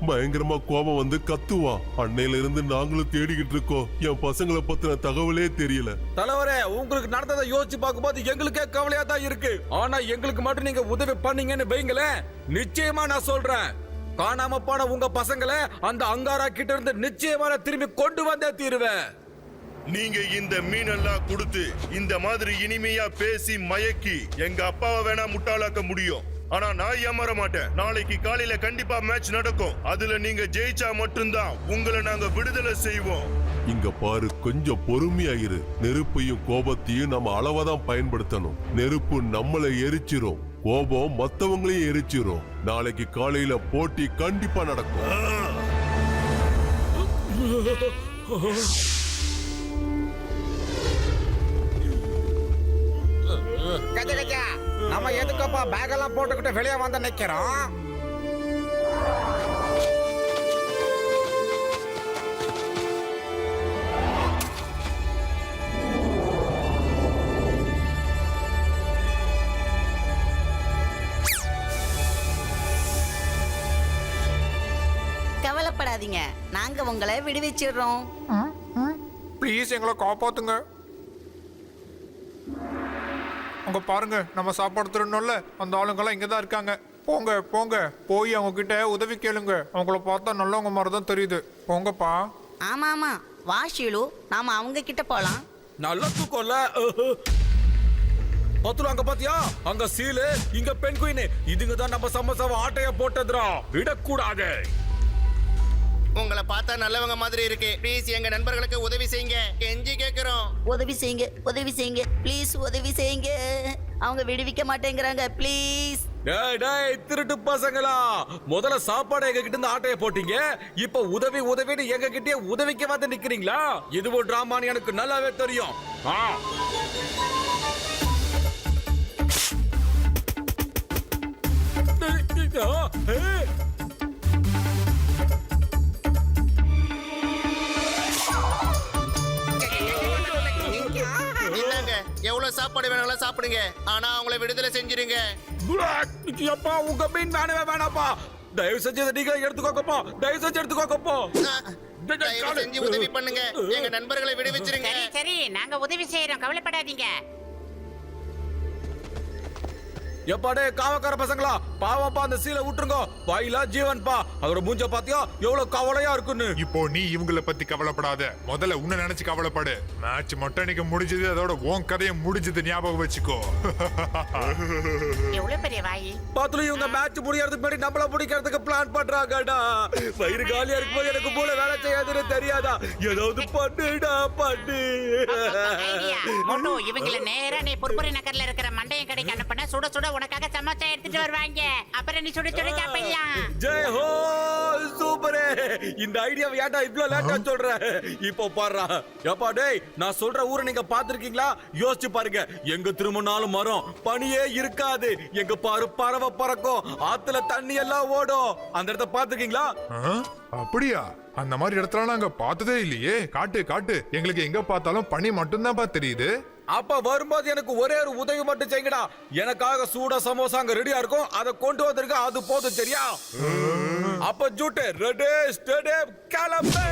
பயங்கரமா கோபம் வந்து கத்துவான். அன்னையில இருந்து நாங்களும் தேடிக்கிட்டு இருக்கோம். என் பசங்களை பத்தின தகவலே தெரியல. தலைவரே, உங்களுக்கு நடந்ததை யோசிச்சு பார்க்கும்போது எங்களுக்கே கவலையா தான் இருக்கு. ஆனா எங்களுக்கு மட்டும் நீங்க உதவி பண்ணீங்கன்னு வைங்களேன், நிச்சயமா நான் சொல்றேன், காணாம போன உங்க பசங்களை அந்த அங்காரா கிட்ட இருந்து நிச்சயமா திரும்பி கொண்டு வந்தே தீருவேன். நீங்க இந்த மீனெல்லாம் கொடுத்து இந்த மாதிரி இனிமையா பேசி மயக்கி எங்க அப்பாவை வேணா முட்டாளாக்க முடியும். ஆனா நான் ஏமாற மாட்டேன். நாளைக்கு காலையில கண்டிப்பா மேட்ச் நடக்கும். அதுல நீங்க ஜெயிச்சா மட்டும்தான் உங்களை நாங்க விடுதலை செய்வோம். இங்க பாரு, கொஞ்சம் பொறுமையாயிரு. நெருப்பையும் கோபத்தையும் நம்ம அளவாதான் பயன்படுத்தணும். நெருப்பு நம்மளை எரிச்சிரும், கோபம் மத்தவங்களையும் எரிச்சிரும். நாளைக்கு காலையில போட்டி கண்டிப்பா நடக்கும். கஜா கஜா, நம்ம எதுக்கப்பா பேக் எல்லாம் போட்டுக்கிட்டு வெளியே வந்து நிக்கிறோம்? கவலைப்படாதீங்க, நாங்க உங்களை விடுவிச்சிடுறோம். ப்ளீஸ் எங்களை காப்பாத்துங்க. அங்க பாருங்க, நம்ம சாப்பாடு திருடணும்ல, அந்த ஆளுங்கெல்லாம் இங்க தான் இருக்காங்க. போங்க போங்க, போய் அவங்க கிட்ட உதவி கேளுங்க. அவங்கள பார்த்தா நல்லவங்க மாதிரி தான் தெரியுது. போங்கப்பா. ஆமா ஆமா, வா ஷீலு, நாம அவங்க கிட்ட போலாம். நல்ல தூக்கம்ல. பத்துல அங்க பாத்தியா, அங்க சீலு, இங்க பெண் குயின். இதுங்க தான் நம்ம சமோசாவை ஆட்டைய போட்டதுரா. விடக்கூடாது. உங்களை பார்த்தா நல்லவங்க மாதிரி இருக்கு. ப்ளீஸ் எங்க நண்பர்களுக்கு உதவி செய்யுங்க, கெஞ்சி கேக்குறோம். உதவி செய்யுங்க, உதவி செய்யுங்க, ப்ளீஸ் உதவி செய்யுங்க. அவங்க விடுவிக்க மாட்டேங்கிறாங்க, ப்ளீஸ். டேய் டேய் திருட்டு பசங்களா, முதல்ல சாப்பாடு எங்க கிட்ட இருந்து ஆட்டைய போட்டீங்க, இப்ப உதவி உதவின்னு எங்க கிட்டே உதவிக்க வந்து நிக்கிறீங்களா? இதுவும் டிராமான்னு எனக்கு நல்லாவே தெரியும். எவ்வளவு சாப்பாடு வேணாலும் சாப்பிடுங்க, ஆனா அவங்கள விடுதலை செஞ்சிருங்க. அப்பா, உங்க மீன் வேணவே வேணாப்பா. தயவு செஞ்சு நீங்க எடுத்துக்கோங்கப்பா, தயவு செஞ்சு எடுத்துக்கோங்கப்பா. தயவு செஞ்சு உதவி பண்ணுங்க, எங்க நண்பர்களை விடுவிச்சிருங்க. சரி சரி, நாங்க உதவி செய்யறோம், கவலைப்படாதீங்க. எப்பாடே காவக்கார பசங்களா, பாவப்பா அந்த சீலை விட்டுருங்க. வாயிலா ஜீவன்பா, அதோட மூஞ்ச பாத்தியா எவ்வளவு கவலையா இருக்குன்னு. இப்போ நீ இவங்கள பத்தி கவலைப்படாத, முதல்ல உன்னை நினைச்சு கவலைப்படு. மேட்ச் மட்டும் இன்னைக்கு முடிஞ்சது, அதோட உன் கதையை முடிஞ்சது, ஞாபகம் வச்சுக்கோ. எவ்வளவு பெரிய வாயி. பாத்துல இவங்க மேட்ச் முடியறதுக்கு முன்னாடி நம்மள பிடிக்கிறதுக்கு பிளான் பண்றாங்கடா. வயிறு காலியா இருக்கும்போது எனக்கு மூளை வேலை செய்யாதுன்னு தெரியாதா? ஏதாவது பண்ணுடா, பண்ணு. மோட்டு, இவங்கள நேரா நீ புர்புரி நகர்ல இருக்கிற மண்டையம் கடைக்கு அனுப்புனா சுட சுட உனக்காக சமோசா எடுத்துட்டு வருவாங்க. அப்புறம் நீ சுட சுட சாப்பிடலாம். ஜெய் ஹோ, சூப்பரே. இந்த ஐடியாவை ஏன்டா இவ்ளோ லேட்டா சொல்ற? இப்போ பாருடா. ஏப்பா டேய், நான் சொல்ற ஊரை நீங்க பாத்துருக்கீங்களா? யோசிச்சு பாருங்க. எங்க திரும்பினாலும் மரம், பனியே இருக்காது. எங்க பாரு பறவை பறக்கும், ஆத்துல தண்ணி எல்லாம் ஓடும். அந்த இடத்த பாத்துருக்கீங்களா? அப்படியா? அந்த மாதிரி இடத்துல நாங்க பார்த்ததே இல்லையே. காட்டு காட்டு, எங்களுக்கு எங்க பார்த்தாலும் பனி மட்டும்தான்ப்பா தெரியுது. அப்ப வரும்போது எனக்கு ஒரே ஒரு உதவி மட்டும் செய்யுங்கடா. எனக்காக சூட சமோசா அங்க ரெடியா இருக்கும், அதை கொண்டு வந்திருக்க, அது போதும் சரியா? அப்ப ஜூட்டே ரெடி ஸ்டெடி கிளம்பு.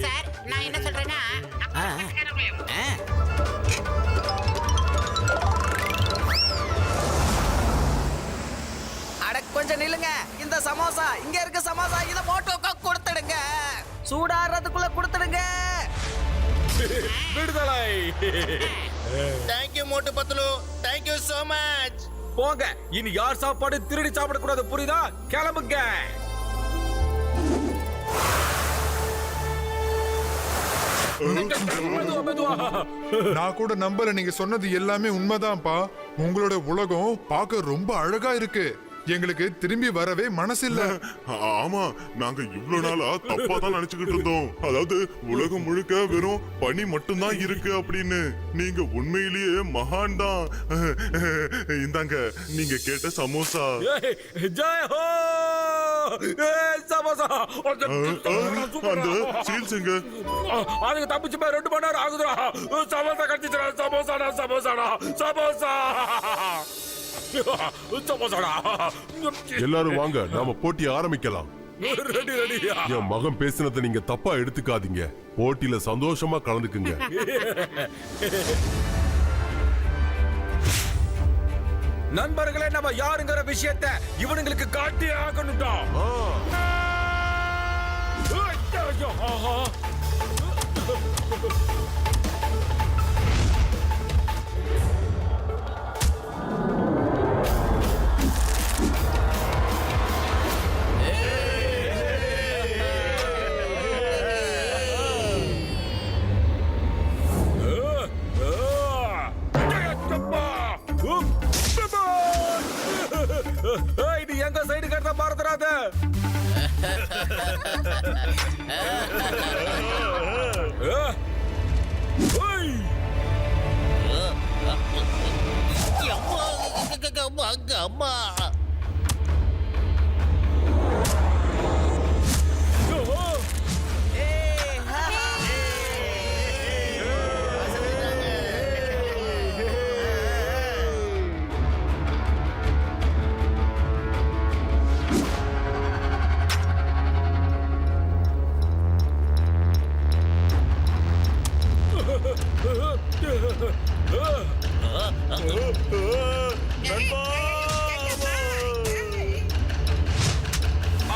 சார், நான் என்ன சொல்றேன்னா, கொஞ்சம் நில்லுங்க. இந்த சமோசா இங்க இருக்கு. சமோசா இத போட்டு கொடுத்துடுங்க. சூடாறதுக்குள்ள கொடுத்துடுங்க. விடுதலை. Thank you Motu Patlu, thank you so much. போங்க, இனி யார் சாப்பாடு திருடி சாப்பிட கூடாது, புரியுதா? கிளம்புங்க. நான் கூட நம்பல, நீங்க சொன்னது எல்லாமே உண்மைதான்ப்பா. உங்களோட உலகம் பார்க்க ரொம்ப அழகா இருக்கு. எங்களுக்கு திரும்பி வரவே மனசு இல்ல. ஆமா, நாங்க இவ்வளவு நாளா தப்பா தான் நினைச்சுக்கிட்டு இருந்தோம். அதாவது உலகம் முழுக்க வெறும் பனி மட்டும்தான் இருக்கு அப்படின்னு. நீங்க உண்மையிலேயே மகான் தான். இந்தாங்க நீங்க கேட்ட சமோசா. ஜெய் ஹோ, சமோசா. அந்த சீல்ஸுங்க, அதுக்கு தப்பிச்சு போய் 2 மணி நேரம் ஆகுதுடா. சமோசா கடிச்சிடா, சமோசாடா, சமோசாடா, சமோசா. எல்லாரும் வாங்க, நாம போட்டி ஆரம்பிக்கலாம். ரெடி ரெடியா? என் மகன் பேசினதை நீங்க தப்பா எடுத்துக்காதீங்க. போட்டியில சந்தோஷமா கலந்துக்குங்க. நண்பர்களே, நம்ம யாருங்கிற விஷயத்தை இவனுங்களுக்கு காட்டி ஆகணும்டா. நீ எங்க சைடு கட்ட மறந்துடாத. அம்மா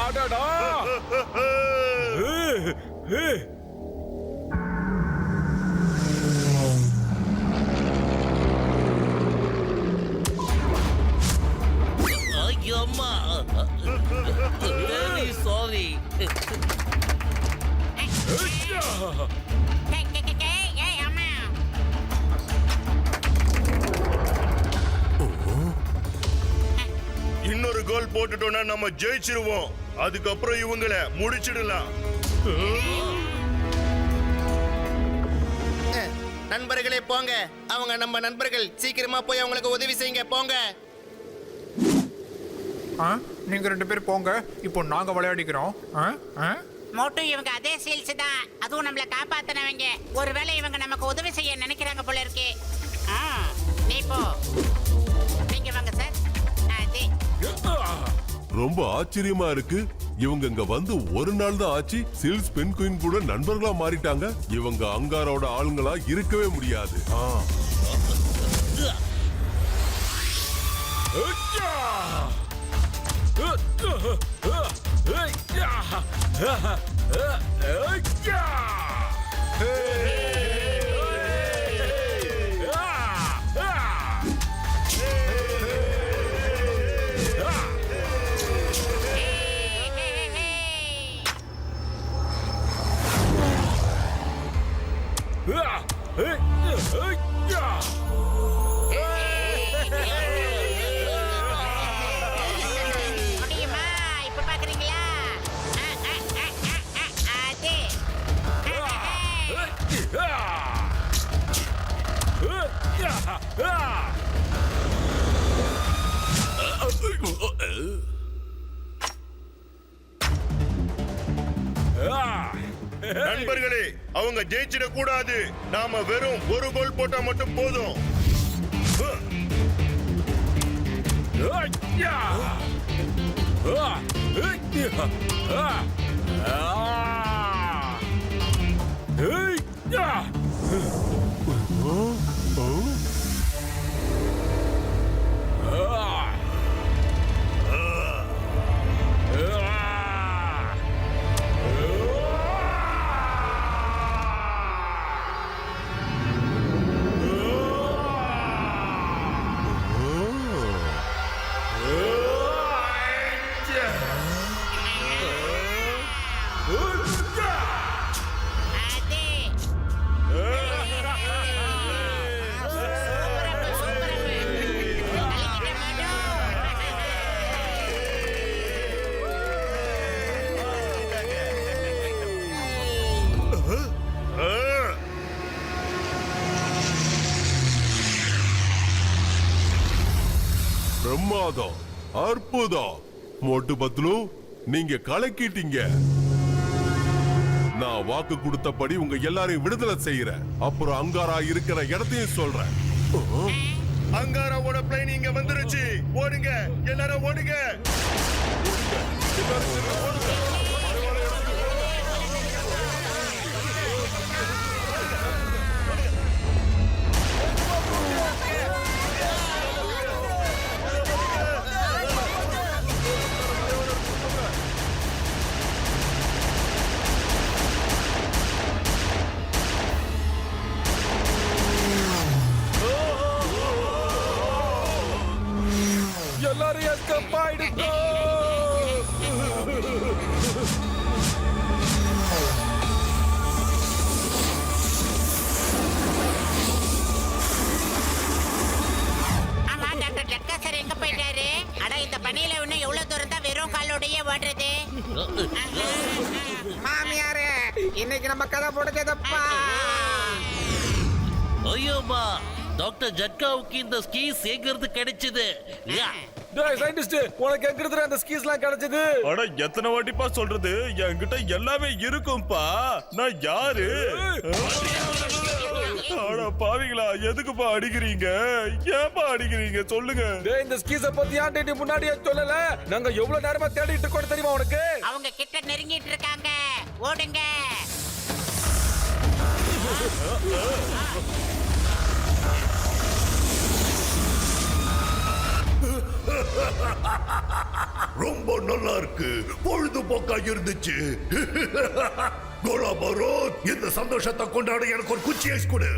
அடடா. ஐயோம்மா, வெரி சாரி. இன்னொரு கோல் போட்டுட்டோம்னா நம்ம ஜெயிச்சிருவோம். அதுக்கப்புறம் இவங்களை முடிச்சிடலாம். நண்பர்களே போங்க, அவங்க நம்ம நண்பர்கள். சீக்கிரமா போய் அவங்களுக்கு உதவி செய்யுங்க, போங்க. நீங்க 2 பேர் போங்க, இப்போ நாங்க விளையாடிக்கிறோம். மோட்டு இவங்க அதே சீல்ஸ் தான், அதுவும் நம்மள காப்பாத்தினவங்க. ஒருவேளை இவங்க நமக்கு உதவி செய்ய நினைக்கிறாங்க போல இருக்கு. நீ போ, நீங்க வாங்க சார். ரொம்ப ஆச்சரியமா இருக்கு. இவங்க இங்க வந்து ஒரு நாள் தான் ஆச்சு, சில்ஸ் பெண் குயின் கூட நண்பர்களா மாறிட்டாங்க. இவங்க அங்காரோட ஆளுங்களா இருக்கவே முடியாது. முடியுமா? இப்ப பாக்குறீங்களா? நண்பர்களே, அவங்க ஜெயிச்சிட கூடாது. நாம வெறும் ஒரு கோல் போட்டா மட்டும் போதும். பிரமாதம், அற்புதம். மோட்டு பத்லு, நீங்க கலக்கிட்டீங்க. நான் வாக்கு கொடுத்தபடி உங்க எல்லாரையும் விடுதலை செய்யறேன். அப்புறம் அங்காரா இருக்கிற இடத்தையும் சொல்றேன். அங்காராவோட பிளேன் இங்க வந்துருச்சு. ஓடுங்க, எல்லாரும் ஓடுங்க. காப்பாயிடுங்கோ. ஆமா டாக்டர் லட்கா சார் எங்க போயிட்டாரு? அட இந்த பனியில இன்னும் எவ்வளவு தூரம் தான் வெறும் காலோடயே ஓடுறது? மாமியாரே இன்னைக்கு நம்ம கதை போடுதப்பா. ஐயோமா, டாக்டர் ஜட்காவுக்கு இந்த ஸ்கீஸ் எங்கிருந்து கிடைச்சது? டேய் சயின்டிஸ்ட், உனக்கு எங்க இருந்து அந்த ஸ்கீஸ்லாம் கிடைச்சது? அட எத்தனை வாட்டிப்பா சொல்றது, என்கிட்ட எல்லாமே இருக்கும்பா. நான் யாரு? அட பாவிங்களா, எதுக்குப்பா அடிக்கிறீங்க? ஏன்பா அடிக்கிறீங்க சொல்லுங்க. டேய் இந்த ஸ்கீஸ பத்தி ஏன் நீ முன்னாடியே சொல்லல? நாங்க எவ்வளவு நேரமா தேடிட்டு இருக்கோம் தெரியுமா உனக்கு? அவங்க கிட்ட நெருங்கிட்டு இருக்காங்க, ஓடுங்க. ரொம்ப நல்லா இருக்கு, பொழுதுபோக்கா இருந்துச்சு. கோலா பரோத், இந்த சந்தோஷத்தை கொண்டாட எனக்கு ஒரு குச்சி ஐஸ் கொடு.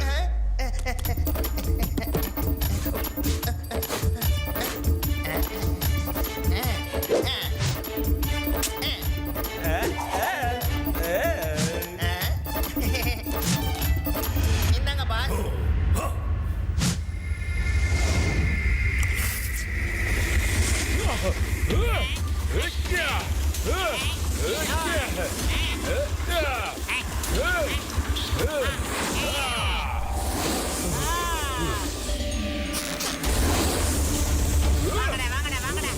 இந்தாங்க பாஸ். வாங்கடா வாங்கடா வாங்கடா.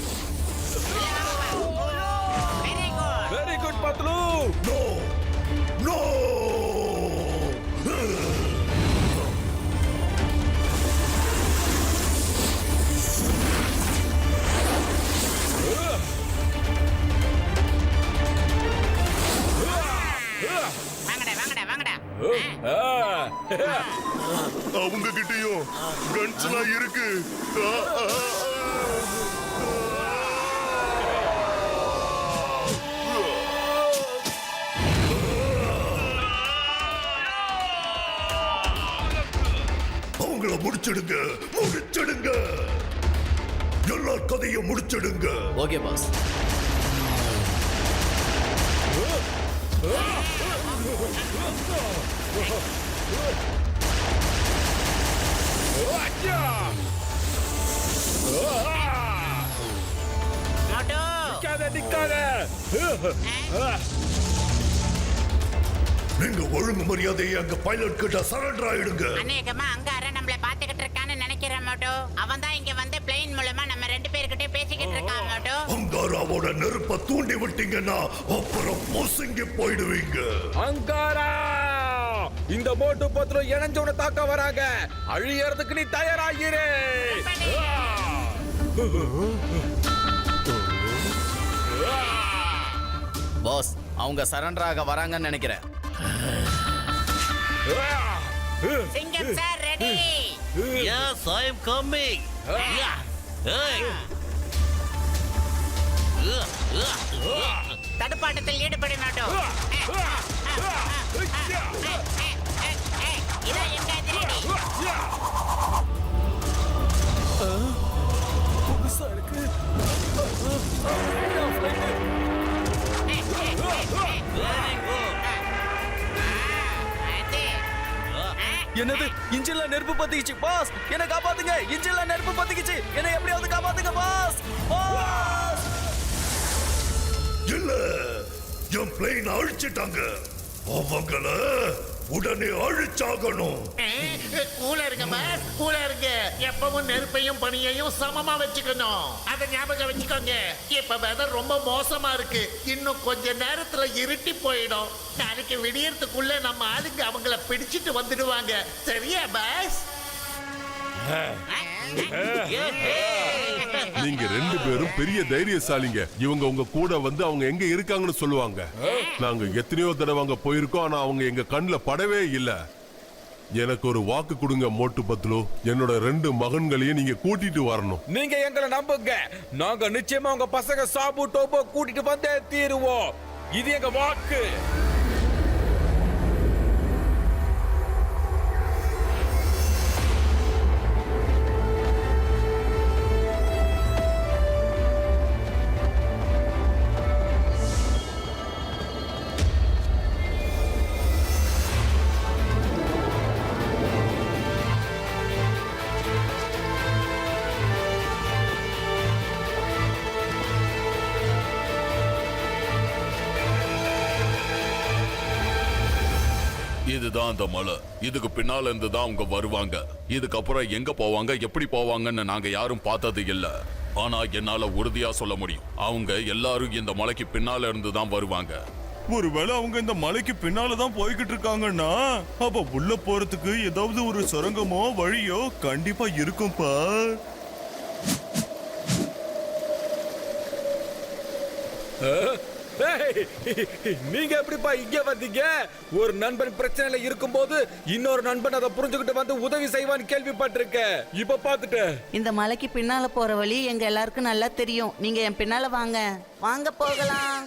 Very good. Very good Patlu. No no. வாங்கடா வாங்கடா வாங்கடா. அவங்க கிட்டயும் கன்ஸ்லாம் இருக்கு. அவங்கள முடிச்சிடுங்க, முடிச்சிடுங்க. எல்லா கதையும் முடிச்சிடுங்க. Okay pass. மோட்டோ நிக்காத. நீங்க ஒழுங்கு மரியாதையை அங்க பைலட் கிட்ட சரண்டர் ஆயிடுங்க. அநேகமா அங்கார நம்மள பாத்துக்கிட்டு இருக்கான்னு நினைக்கிறேன் மோட்டோ. அவன் தான் இங்க வந்து பிளேன் மூலமா நம்ம ரெண்டு பேர்கிட்ட பேசிக்கிட்டு இருக்கான் மோட்டோ. அங்காராவோட நெருப்ப தூண்டி விட்டீங்கன்னா அப்புறம் பொசுங்கி போயிடுவீங்க. அங்காரா, இந்த மோட்டு பத்லு இணைஞ்சவன தாக்க வராங்க. அழியறதுக்கு நீ தயாராகிரு. பாஸ், அவங்க சரண்டர் ஆக வராங்கன்னு நினைக்கிறேன். சிங்கம் sir ready. Yes, I am coming. Yeah. Hey. தடுப்பாட்டத்தில் ஈடுபட மாட்டோம். இதோ எங்க அதிரடி. என்னது, இன்ஜின்ல நெருப்பு பத்திக்கிச்சு பாஸ். என்ன காப்பாத்துங்க, இன்ஜின்ல நெருப்பு பத்திக்கிச்சு. என்ன எப்படியாவது காப்பாத்துங்க பாஸ். பாஸ், இல்ல, என் பிளேன் அழிச்சிட்டாங்க. அவங்கள உடனே அழிச்சாகணும். கூல இருங்க பாஸ், கூல இருங்க. எப்பவும் நெருப்பையும் பனியையும் சமமா வச்சுக்கணும். அதை ஞாபகம் வச்சுக்கோங்க. இப்ப வெதர் ரொம்ப மோசமா இருக்கு. இன்னும் கொஞ்ச நேரத்துல இருட்டி போயிடும். நாளைக்கு விடியறதுக்குள்ள நம்ம ஆளுங்க அவங்கள பிடிச்சிட்டு வந்துடுவாங்க. சரியா பாஸ்? நீங்க ரெண்டு பேரும் பெரிய தைரியசாலிங்க. இவங்க உங்க கூட வந்து அவங்க எங்க இருக்காங்கன்னு சொல்லுவாங்க. நாங்க எத்தனையோ தடவை அங்க போயிருக்கோம், ஆனா அவங்க எங்க கண்ணுல படவே இல்ல. எனக்கு ஒரு வாக்கு கொடுங்க மோட்டு பத்லு. என்னோட 2 மகன்களையும் நீங்க கூட்டிட்டு வரணும். நீங்க எங்களை நம்புங்க. நாங்க நிச்சயமா உங்க பசங்க சாபு டோபோ கூட்டிட்டு வந்தே தீருவோம். இது எங்க வாக்கு. இதுதான் அந்த மலை. இதுக்கு பின்னால இருந்து தான் அவங்க வருவாங்க. இதுக்கப்புறம் எங்க போவாங்க, எப்படி போவாங்கன்னு நாங்க யாரும் பார்த்தது இல்ல. ஆனா என்னால உறுதியா சொல்ல முடியும், அவங்க எல்லாரும் இந்த மலைக்கு பின்னால இருந்து தான் வருவாங்க. ஒருவேளை அவங்க இந்த மலைக்கு பின்னாலதான் போய்கிட்டு இருக்காங்கன்னா அப்ப உள்ள போறதுக்கு ஏதாவது ஒரு சுரங்கமோ வழியோ கண்டிப்பா இருக்கும்பா. நீங்க எப்படிப்பா இங்க வந்தீங்க? ஒரு நண்பன் பிரச்சனையில இருக்கும்போது இன்னொரு நண்பன் அதை புரிஞ்சுக்கிட்டு வந்து உதவி செய்வான்னு கேள்விப்பட்டிருக்கேன். இப்ப பாத்துட்டேன். இந்த மலைக்கு பின்னால போற வழி எங்க எல்லாருக்கும் நல்லா தெரியும். நீங்க என் பின்னால வாங்க, வாங்க போகலாம்.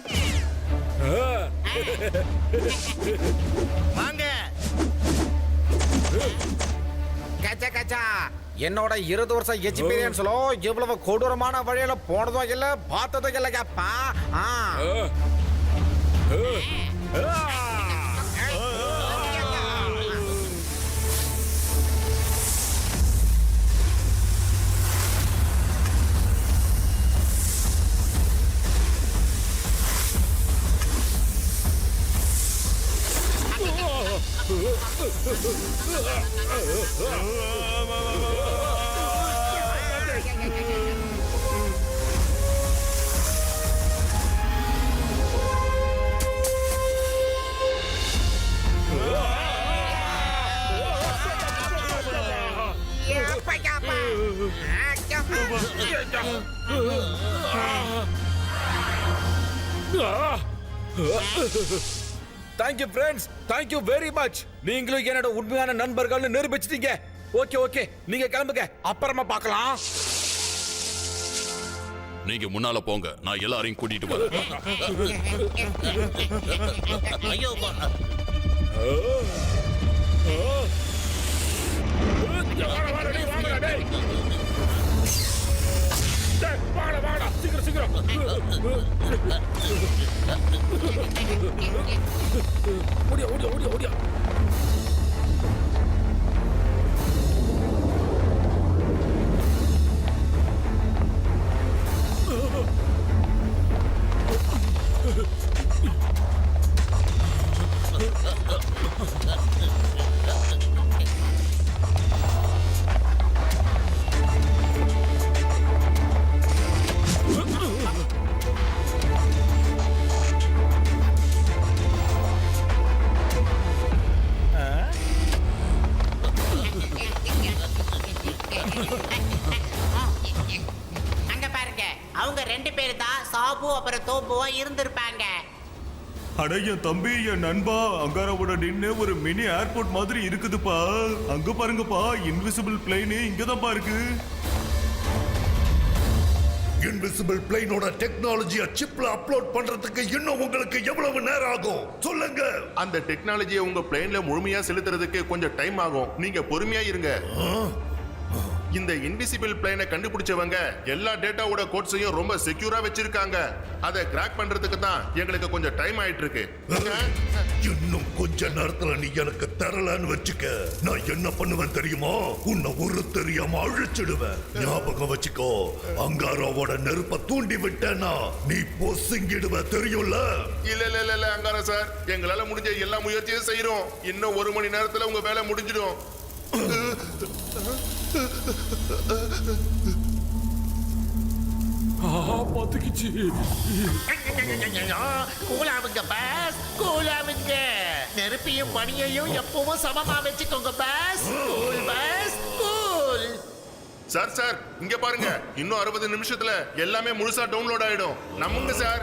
வாங்க. கச்சா கச்சா. என்னோட 20 வருஷம் எக்ஸ்பீரியன்ஸ்ல இவ்வளவு கொடூரமான வழியில போனதும் இல்ல, பார்த்ததும் இல்லையாப்பா. Thank you friends, thank you very much. நீங்களும் என்னோட உண்மையான நண்பர்கள்னு நிரூபிச்சிட்டீங்க. ஓகே ஓகே, நீங்க கிளம்புங்க, அப்புறமா பார்க்கலாம். நீங்க முன்னால போங்க, நான் எல்லாரையும் கூட்டிட்டு வரேன். ஐயோ சீக்கிரம் சீக்கிரம். ஓடியா ஓடியா ஓடியா ஓடியா. அங்க பாருங்க, அவங்க 2 பேர் தான் சாபு அப்புறம் தோபுவா இருந்திருப்பாங்க. அட என் தம்பி, என் நண்பா, அங்காராவோட நின்னு ஒரு மினி ஏர்போர்ட் மாதிரி இருக்குதுப்பா. அங்க பாருங்கப்பா, இன்விசிபிள் பிளைன் இங்கதான்ப்பா இருக்கு. இன்விசிபிள் பிளைனோட டெக்னாலஜியை சிப்ல அப்லோட் பண்றதுக்கு இன்னும் உங்களுக்கு எவ்வளவு நேரம் ஆகும் சொல்லுங்க? அந்த டெக்னாலஜியை உங்க பிளேன்ல முழுமையா செலுத்துறதுக்கு கொஞ்சம் டைம் ஆகும். நீங்க பொறுமையா இருங்க. இந்த இன்விசிபிள் பிளேனை கண்டுபிடிச்சவங்க எல்லா டேட்டாவோட கோட்ஸையும் ரொம்ப செக்யூரா வச்சிருக்காங்க. அதை கிராக் பண்றதுக்கு தான் எங்களுக்கு கொஞ்சம் டைம் ஆயிட்டு இருக்கு. இன்னும் கொஞ்ச நேரத்துல நீ எனக்கு தரலன்னு வச்சுக்க, நான் என்ன பண்ணுவேன் தெரியுமா? உன்னை ஒரு தெரியாம அழிச்சிடுவேன். ஞாபகம் வச்சுக்கோ, அங்காராவோட நெருப்ப தூண்டி விட்டேன்னா நீ பொசுங்கிடுவ, தெரியும்ல? இல்ல இல்ல இல்ல அங்காரா சார், எங்களால முடிஞ்ச எல்லா முயற்சியும் செய்யறோம். இன்னும் 1 மணி நேரத்துல உங்க வேலை முடிஞ்சிடும். பாத்துக்கிச்சு. கூலாவுங்க பாஸ், கூலாவுங்க. நெருப்பையும் பனியையும் எப்பவும் சமமா வச்சுக்கோங்க boss. Cool boss, cool. Sir sir இங்க பாருங்க, இன்னும் 60 நிமிஷத்துல எல்லாமே முழுசா டவுன்லோட் ஆயிடும். நம்புங்க சார்.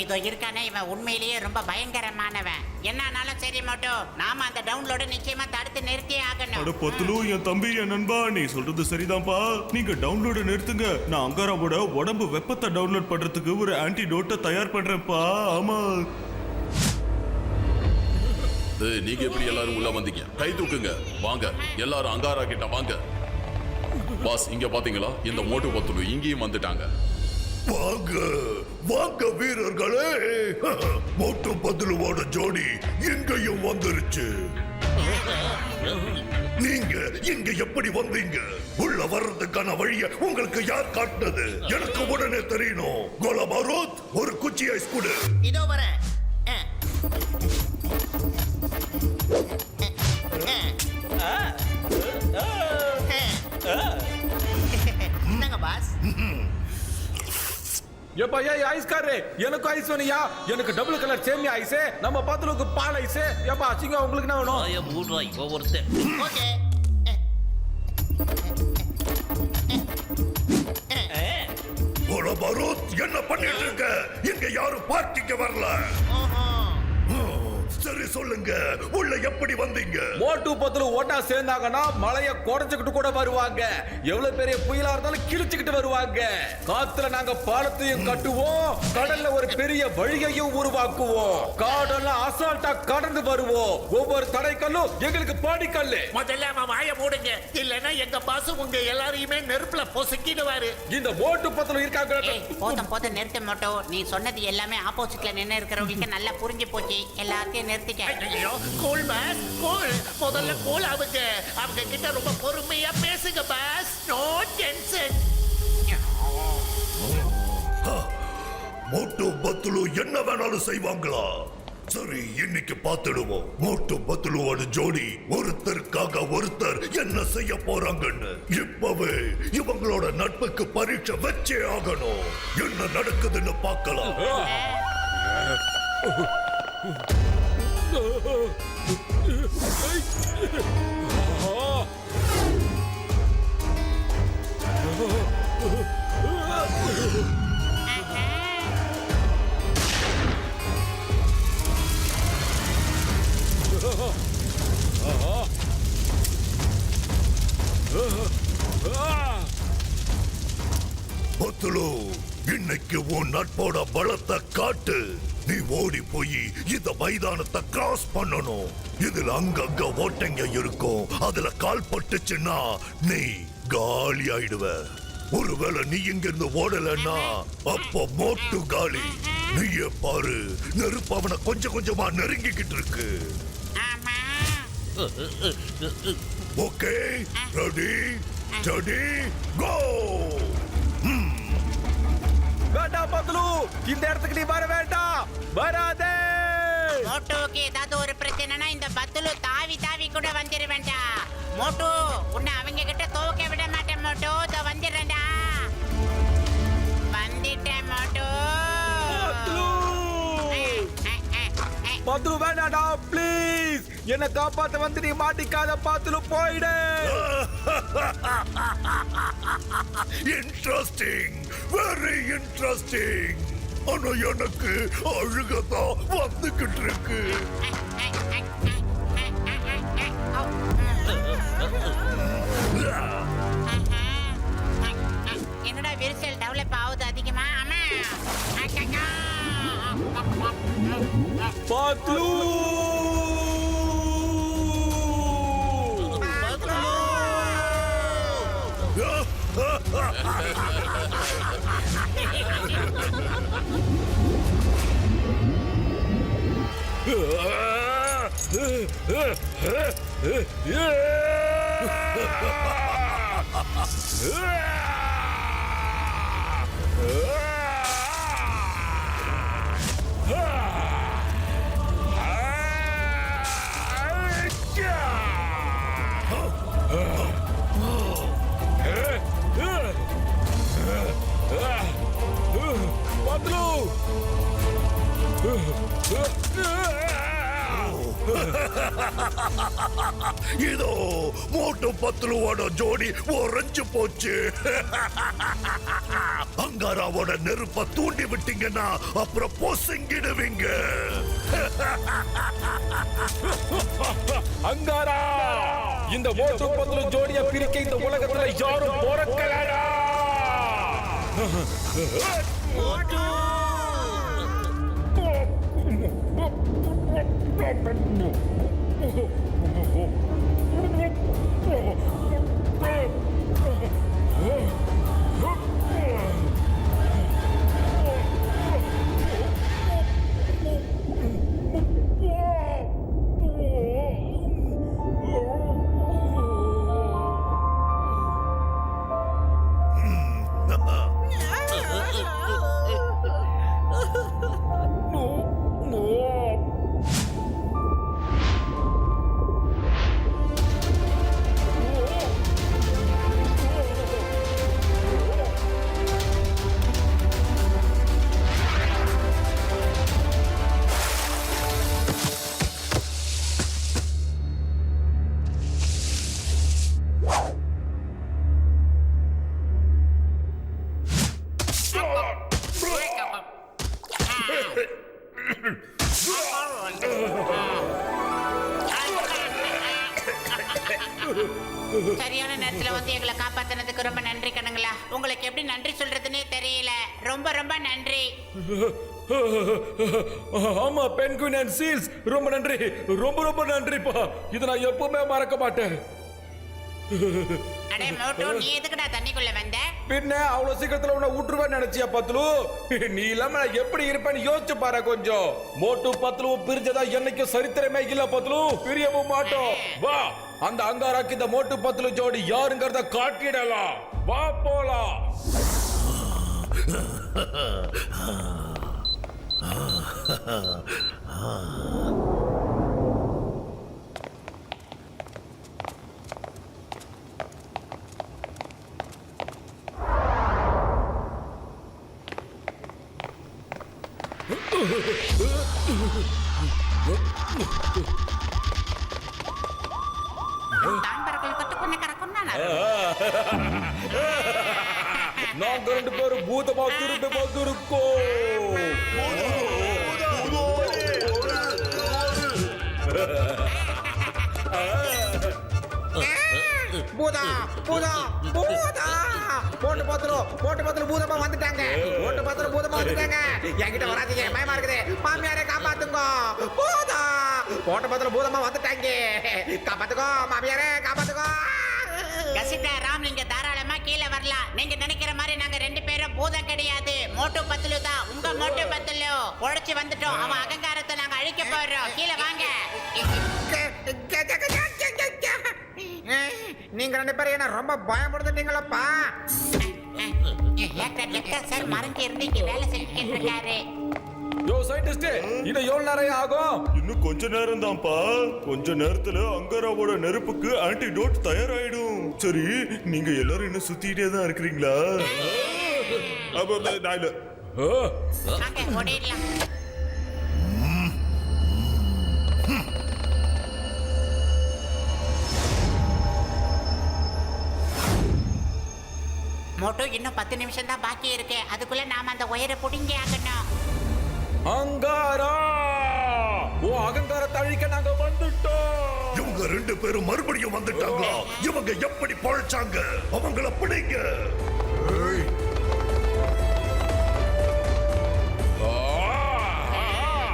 இதோ இருக்கானே, இவன் உண்மையிலேயே ரொம்ப பயங்கரமானவன். என்னானாலும் சரி மட்டும் நாம அந்த டவுன்லோட நிச்சயமா தடுத்து நிறுத்தியே ஆகணும். அட பத்துலு, என் தம்பி, என் நண்பா, நீ சொல்றது சரிதான்ப்பா. நீங்க டவுன்லோட நிறுத்துங்க. நான் அங்காராவோட உடம்பு வெப்பத்தை டவுன்லோட் பண்றதுக்கு ஒரு ஆன்டிடோட்டை தயார் பண்றேன்ப்பா. ஆமா. நீங்க எப்படி எல்லாரும் உள்ள வந்தீங்க? கை தூக்குங்க. வாங்க எல்லாரும் அங்காரா கிட்ட வாங்க. பாஸ், இங்க பாத்தீங்களா? இந்த மோட்டு பத்துலு இங்கேயும் வந்துட்டாங்க. வாங்க வாங்க வீரர்களே, மோட்டு பத்துலுவோட ஜோடி இங்கேயும் வந்துருச்சு. நீங்க இங்க எப்படி வந்தீங்க? உள்ள வர்றதுக்கான வழிய உங்களுக்கு யார் காட்டினது? எனக்கு உடனே தெரியணும். கோலா பாரூத், ஒரு குச்சி ஐஸ் கொடு. இதோ வரேன். என்னங்க பாஸ்? ஏப்பா ஏய் ஐஸ்காரே, எனக்கு ஐஸ் வேணுயா. எனக்கு டபுள் கலர் சேமியா ஐஸ், நம்ம பாத்துலுக்கு பால் ஐஸ். ஏப்பா சிங்க உங்களுக்கு என்ன வேணும்? ஆயா மூட்ராய் ஒவ்வொருத்தன். ஓகே. கோலா பாரூத், என்ன பண்ணிட்டு இருக்க? இங்க யாரும் பார்ட்டிக்கு வரல. சரி சொல்லுங்க, உள்ள எப்படி வந்தீங்க? மோட்டு பத்துல ஓட்டா சேர்ந்தாங்கன்னா மலைய குறைஞ்சுக்கிட்டு கூட வருவாங்க. எவ்வளவு பெரிய புயலா இருந்தாலும் கிழிச்சுக்கிட்டு வருவாங்க. காத்துல நாங்க பாலத்தையும் கட்டுவோம், கடல்ல ஒரு பெரிய வழியையும் உருவாக்குவோம். காடெல்லாம் அசால்ட்டா கடந்து வருவோம். ஒவ்வொரு தடைக்கல்லும் எங்களுக்கு பாடிக்கல்லு. முதல்ல அவன் வாய மூடுங்க, இல்லைன்னா எங்க பாஸ் உங்க எல்லாரையுமே நெருப்புல பொசுக்கிடுவாரு. இந்த மோட்டு பத்துல இருக்காங்க. போதும் போதும் நிறுத்து மோட்டோ. நீ சொன்னது எல்லாமே ஆப்போசிட்ல நின்று இருக்கிறவங்களுக்கு நல்லா புரிஞ்சு போச்சு. எல்லாத்தையும் நிறுத்திக்க. ஐயோ, கூல் பாஸ், கூல். முதல்ல கூல் ஆகுங்க. அவங்க கிட்ட ரொம்ப பொறுமையா பேசுங்க பாஸ். No tension. மோட்டு பத்துலு என்ன வேணாலும் செய்வாங்களா? சரி, இன்னைக்கு பார்த்துடுவோம். மோட்டு பத்துலுவோட ஜோடி ஒருத்தருக்காக ஒருத்தர் என்ன செய்ய போறாங்கன்னு. இப்பவே இவங்களோட நட்புக்கு பரீட்சை வச்சே ஆகணும். என்ன நடக்குதுன்னு பார்க்கலாம். பத்துலு, இன்னைக்கு உன் நட்போட பலத்தை காட்டு. நீ ஓடி போய் இந்த மைதானத்தை கிராஸ் பண்ணணும். இதுல அங்கங்க ஓட்டைங்க இருக்கும். அதுல கால் பட்டுச்சுன்னா நீ காலி ஆயிடுவ. ஒருவேளை நீ இங்க இருந்து ஓடலன்னா அப்ப மோட்டு காலி. நீயே பாரு, நெருப்பு அவனை கொஞ்சம் கொஞ்சமா நெருங்கிக்கிட்டு இருக்கு. ஓகே, ரெடி ஸ்டடி கோ. வேண்டாம் பத்லு, இந்த இடத்துக்கு நீ வர வேண்டாம். வராதே. மோட்டோக்கு ஏதாவது ஒரு பிரச்சனைனா இந்த பத்துலு தாவி தாவி கூட வந்துட வேண்டாம். மோட்டோ, உன்னை அவங்க கிட்ட தோக்க விட மாட்டேன் மோட்டோ. இதோ வந்துடுறேன்டா. வந்துட்டேன் மோட்டோ. பத்லு வேண்டாடா, ப்ளீஸ். என்ன காப்பாத்த வந்து நீ மாட்டிக்காத பத்லு, போயிடு. Interesting, very interesting. ஆனா எனக்கு அழுகதான் வந்துகிட்டு இருக்கு. என்னடா விரிசல் டெவலப் ஆகுது அதிகமா? பத்லு, இதோ மோட்டு பத்துலுவோட ஜோடி உறைஞ்சு போச்சு. அங்காராவோட நெருப்ப தூண்டி விட்டீங்கன்னா அப்புறம் பொசுங்கிடுவீங்க. அங்காரா, இந்த மோட்டு பத்லு ஜோடிய பிரிக்க இந்த உலகத்துல யாரும் பொறக்கலடா. சரியான நேரத்துல வந்து எங்களை காப்பாத்தினதுக்கு ரொம்ப நன்றி கணுங்களா. உங்களுக்கு எப்படி நன்றி சொல்றதுன்னே தெரியல. ரொம்ப ரொம்ப நன்றி. ஆமா பென்குயின் அண்ட் சீல்ஸ், ரொம்ப நன்றி, ரொம்ப ரொம்ப நன்றிப்பா. இதை நான் எப்பவுமே மறக்க மாட்டேன். அடே மோட்டு, நீ எதுக்குடா தண்ணிக்குள்ள வந்த? பின்ன அவ்வளவு சீக்கிரத்துல உன்னை விட்டுருவேன் நினைச்சியா பத்லு? நீ இல்லாம நான் எப்படி இருப்பேன்னு யோசிச்சு பாரு கொஞ்சம். மோட்டு பத்லுவும் பிரிஞ்சதா என்னைக்கும் சரித்திரமே இல்ல பத்லு, பிரியவும் மாட்டோம். வா, அந்த அங்காராக்கு இந்த மோட்டு பத்லு ஜோடி யாருங்கிறத காட்டிடலாம். வா போலாம். நாங்க ரெண்டு பேரும் பூதமா திரும்பி வந்திருக்கோம். பூதா பூதா பூதா போட்டு பாத்துரும் பூதமா வந்துட்டாங்க. போட்டு பாத்துரும் பூதமா வந்துட்டாங்க. என்கிட்ட வராதீங்க, பயமா இருக்குது. மாமியாரே காப்பாத்துங்க. பூதா போட்டு பாத்துரும் பூதமா வந்துட்டாங்க. காப்பாத்துக்கோ மாமியாரே, காப்பாத்துக்கோ. கசிதா ராம், நீங்க தாராளமா கீழே வரலாம். நீங்க நினைக்கிற மாதிரி நாங்க ரெண்டு பேரும் பூதம் கிடையாது. மோட்டு பத்லு தான் உங்க மோட்டு பத்லு. உழைச்சு வந்துட்டோம். அவன் அகங்காரத்தை நாங்க அழிக்க போறோம். கீழே வாங்க. நீங்க ரெண்டு பேரும் என்ன ரொம்ப பயப்படுத்துட்டீங்களப்பா? சார் மறைஞ்சு இருந்து இங்க வேலை செஞ்சுக்கிட்டு இருக்காரு. யோ சயின்டிஸ்ட், இன்னும் எவ்வளவு நேரம் ஆகும்? இன்னும் கொஞ்ச நேரம் தான்ப்பா. கொஞ்ச நேரத்துல அங்காராவோட நெருப்புக்கு ஆன்டிடோட் தயாராயிடும். சரி, நீங்க எல்லாரும் இன்னும் சுத்திட்டே தான் இருக்கிறீங்களா? அப்ப நான் இல்ல. ஓடிடலாம். மோட்டோ, இன்னும் 10 நிமிஷம் தான் பாக்கி இருக்கு. அதுக்குள்ள நாம அந்த ஒயரை புடிங்கி ஆகணும். அங்காரா, ஓ அகங்காரத்தை அழிக்க நாங்க வந்துட்டோம். இவங்க ரெண்டு பேரும் மறுபடியும் வந்துட்டாங்களா? இவங்க எப்படி பழச்சாங்க? அவங்கள பிடிங்க.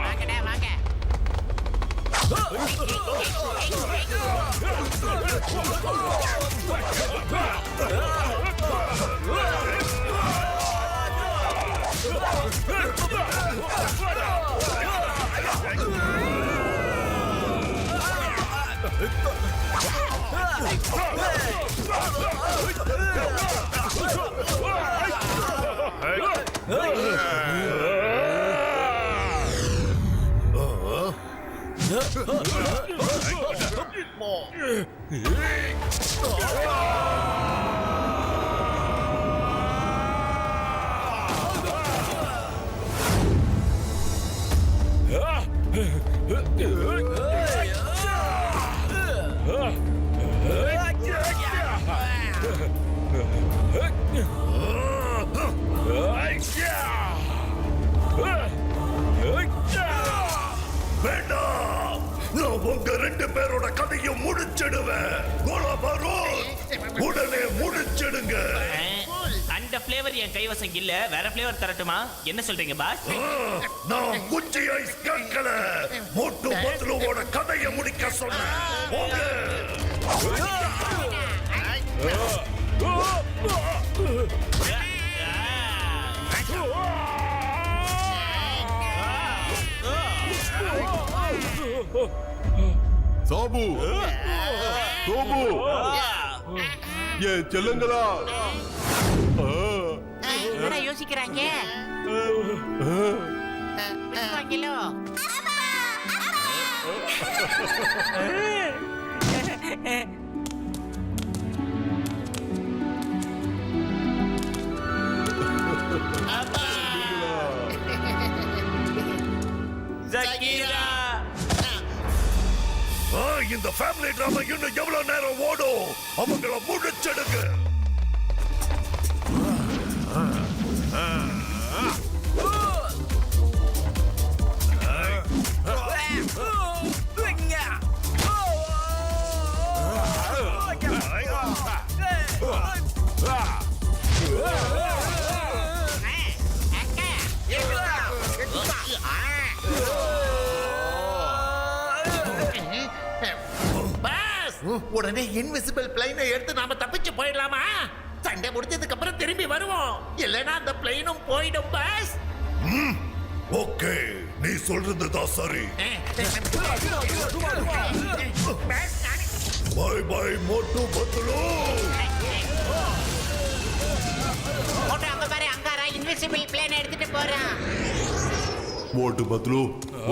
வாங்கடா வாங்க. வேண்டாம், நான் உங்க ரெண்டு பேரோட கதையும் முடிச்சிடுவேன். உடனே முடிச்சிடுங்க. அந்த ஃப்ளேவர் என் கைவசம் இல்ல, வேற ஃப்ளேவர் தரட்டுமா? என்ன சொல்றீங்க பாஸ்? நான் குச்சி ஐஸ் கேட்கல, மோட்டு பத்லுவோட கதையை முடிக்க சொன்னேன். சாபு, சோபு, ஏன் செல்லுங்களா? என்ன யோசிக்கிறாங்க? கிலோ ஜகீரா, இந்த ஃபேமிலி டிராமா இன்னும் எவ்வளவு நேரம் ஓடும்? அவங்கள முடிச்சிடுங்க. உடனே இன்விசிபிள் பிளைனை எடுத்து நாம தப்பிச்சு போயிடலாமா? சண்டை முடிஞ்சதுக்கு அப்புறம் திரும்பி வருவோம். இல்லனா அந்த பிளைனும் போயிடும் பாஸ். ஓகே, நீ சொல்றது தான் சரி. பை பை மோட்டு பத்லு. மோட்டு அங்க பாரு, அங்காரா இன்விசிபிள் பிளேன் எடுத்துட்டு போறான். மோட்டு பத்லு,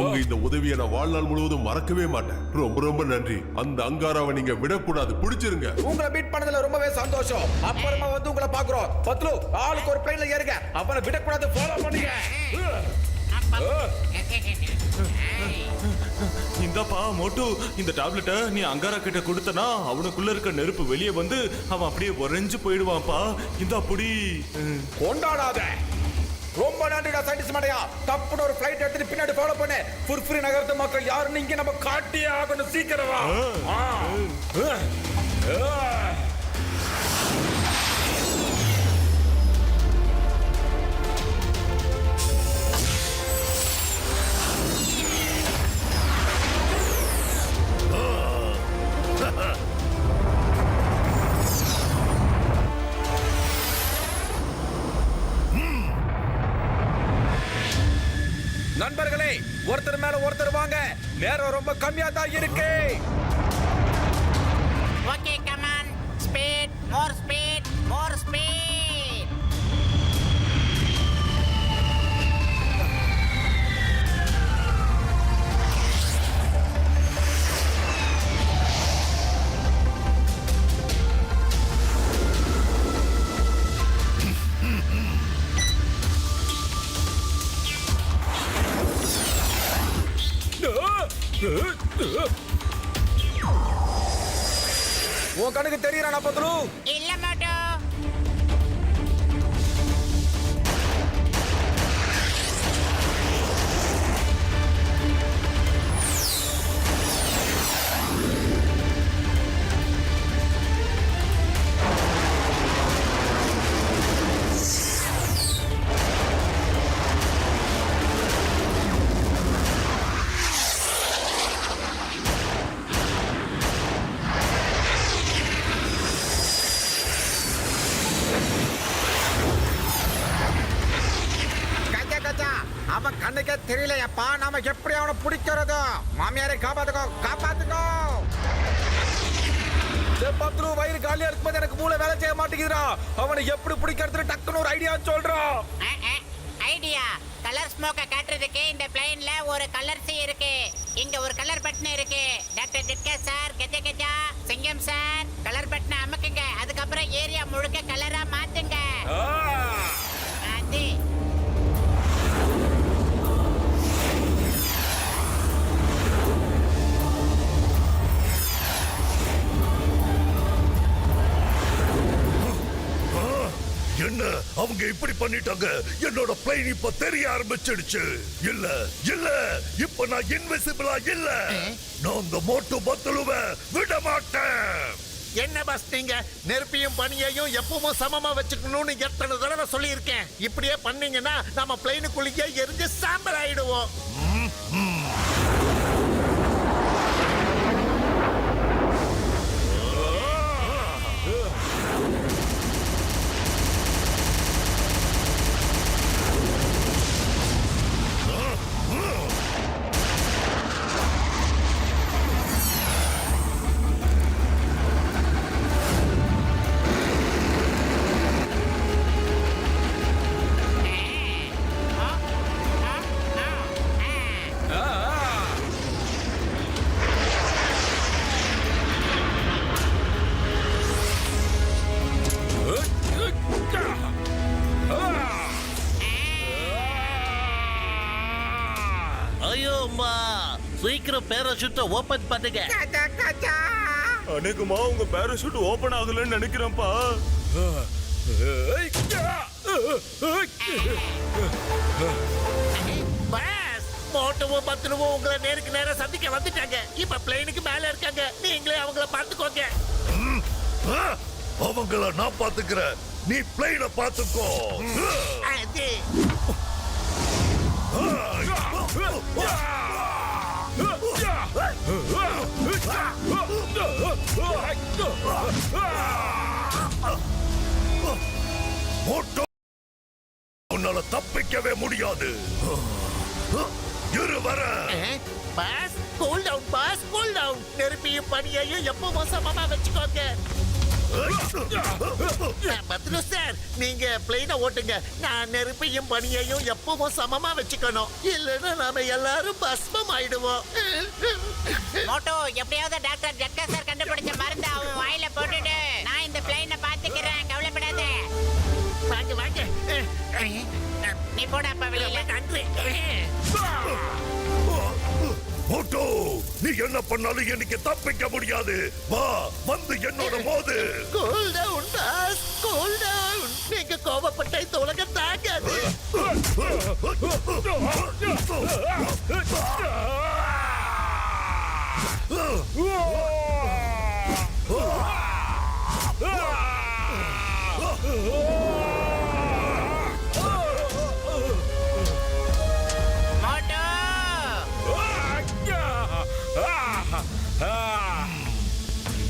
உங்க இந்த உதவியை நான் வாழ்நாள் முழுவதும் மறக்கவே மாட்டேன். ரொம்ப ரொம்ப நன்றி. அந்த அங்காராவை நீங்க விடக்கூடாது, பிடிச்சிருங்க. உங்களை மீட் பண்ணதுல ரொம்பவே சந்தோஷம். அப்புறமா வந்து உங்களை பாக்குறோம். பத்லு, ஆளுக்கு ஒரு பிளைன்ல ஏறுங்க. அவனை விடக்கூடாது, ஃபாலோ பண்ணுங்க. இந்தப்பா மோட்டு, இந்த டேப்லெட்டை நீ அங்காரா கிட்ட கொடுத்தனா அவனுக்குள்ள இருக்க நெருப்பு வெளியே வந்து அவன் அப்படியே உறைஞ்சு போயிடுவான்ப்பா. இந்த அப்படி கொண்டாடாத. ரொம்ப நன்றிடா சயின்டிஸ்ட் மடையா. தப்புன ஒரு ஃளைட் எடுத்துட்டு பின்னாடி ஃபாலோ பண்ணு. புர்புரி நகரத்து மக்கள் யாருன்னு இங்க நம்ம காட்டியே ஆகணும். சீக்கிரம் வா. நண்பர்களே, ஒருத்தர் மேல ஒருத்தர் வாங்க. நேரம் ரொம்ப கம்மியா தான் இருக்கு. Okay, come on. Speed, more speed, more speed. உன் கணக்கு தெரியறானா பத்லு? இல்ல மோட்டு. அவன் கண்ணுக்கே தெரியலையப்பா. நாம எப்படி அவனை பிடிக்கிறது? மாமியாரை காப்பாத்துக்கோ, காப்பாத்துக்கோ. பத்லு, வயிறு காலியா இருக்கும்போது எனக்கு மூளை வேலை செய்ய மாட்டேங்குதுடா. அவனை எப்படி பிடிக்கிறது டக்குன்னு ஒரு ஐடியா சொல்றான். ஐடியா? கலர் ஸ்மோக்க காட்டுறதுக்கு இந்த பிளைன்ல ஒரு கலர் சி இருக்கு. இங்க ஒரு கலர் பட்டன் இருக்கு. டாக்டர் டிட்கா சார், கஜ கஜா சிங்கம் சார், கலர் பட்டனை அமுக்குங்க. அதுக்கப்புறம் ஏரியா முழுக்க கலரா மாத்துங்க. அது என்ன அவங்க இப்படி பண்ணிட்டாங்க? என்னோட பிளைன் இப்ப தெரிய ஆரம்பிச்சிடுச்சு. இல்ல இல்ல, இப்ப நான் இன்விசிபிளா இல்ல. நான் இந்த மோட்டு பத்லுவை விட மாட்டேன். என்ன பாஸ், நீங்க நெருப்பையும் பனியையும் எப்பவும் சமமா வச்சுக்கணும்னு எத்தனை தடவை சொல்லியிருக்கேன். இப்படியே பண்ணீங்கன்னா நம்ம பிளைனுக்குள்ளேயே எரிஞ்சு சாம்பல் ஆயிடுவோம். சீக்கிரம் பேராசூட்டை ஓபன் பண்ணுங்க. அநேகமா உங்க பேராசூட் ஓபன் ஆகலன்னு நினைக்கிறேன்ப்பா. பாஸ், மோட்டுவும் பத்லுவும் உங்களை நேருக்கு நேரம் சந்திக்க வந்துட்டாங்க. இப்ப பிளைனுக்கு மேல இருக்காங்க. நீங்களே அவங்கள பார்த்துக்கோங்க. அவங்கள நான் பாத்துக்கிறேன். நீ பிளைனை பாத்துக்கோ. மோட்டோ உன்னால தப்பிக்கவே முடியாது. இரு வர. Boss cool down boss cool down. நெருப்பியும் பனியையும் எப்பவும் சமமா வச்சுக்கோங்க. பத்ரு சார், நீங்க பிளேனை ஓட்டுங்க. நான் நெருப்பையும் பனியையும் எப்பவும் சமமா வச்சுக்கணும். இல்லைன்னா நாம எல்லாரும் பஸ்மம் ஆயிடுவோம். மோட்டோ, எப்படியாவது டாக்டர் ஜட்கா சார் கண்டுபிடிச்ச மருந்து அவன் வாயில போட்டுடு. நான் இந்த பிளைனை பாத்துக்கிறேன், கவலைப்படாத. வாங்க வாங்க. நீ போட அப்ப வெளியில. நன்றி. மோட்டோ, நீ என்ன பண்ணாலும் எனக்கு தப்பிக்க முடியாது. வா, வந்து என்னோட மோது. Cool down boss, cool down. நீங்க கோபப்பட்ட இந்த உலகம் தாங்காது.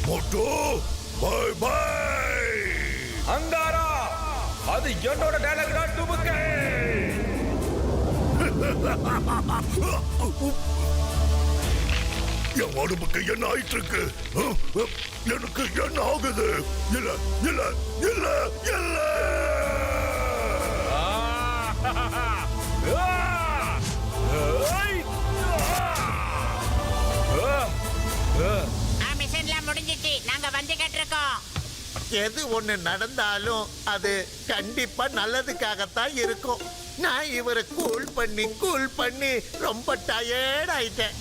Moto, by by. அங்காரா, அது என்னோட டயலாக் தான் டுபுக்கே. என் உடம்புக்கு என்ன ஆயிட்டு இருக்கு? எனக்கு என்ன ஆகுது? இல்ல இல்ல இல்ல இல்ல. மிஷன்லாம் முடிஞ்சிச்சு, நாங்க வந்து கேட்டிருக்கோம். எது ஒண்ணு நடந்தாலும் அது கண்டிப்பா நல்லதுக்காகத்தான் இருக்கும். நான் இவரை கூல் பண்ணி ரொம்ப டயர்ட் ஆயிட்டேன்.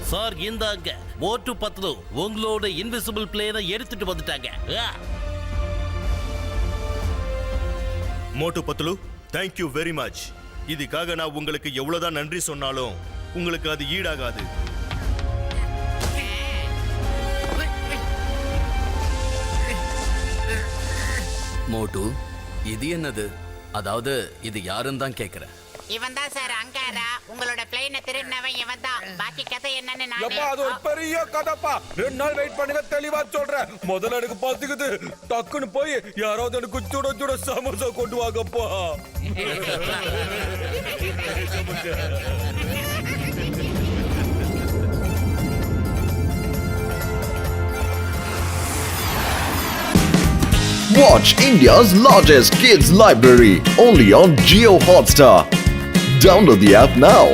சார், இந்தாங்க மோட்டு பத்லு உங்களோட இன்விசிபிள் பிளேனை எடுத்துட்டு வந்துட்டாங்க. மோட்டு பத்லு, தேங்க்யூ வெரி மச். இதுக்காக நான் உங்களுக்கு எவ்வளவுதான் நன்றி சொன்னாலும் உங்களுக்கு அது ஈடாகாது. மோட்டு, இது என்னது? அதாவது இது யாருன்னு தான் கேக்குறேன். இவன் தான் சார் அங்காரா. உங்களோட பிளைனை திருடினவன் இவன் தான். பாக்கி கதை என்னன்னு எப்பா, அது ஒரு பெரிய கதைப்பா. 2 நாள் வெயிட் பண்ணுங்க, தெளிவா சொல்றேன். முதல்ல எனக்கு பாத்துக்குது. டக்குன்னு போய் யாராவது எனக்கு சுட சுட சமோசா கொண்டு வாங்கப்பா. Watch India's largest kids library only on Jio Hotstar. Download the app now.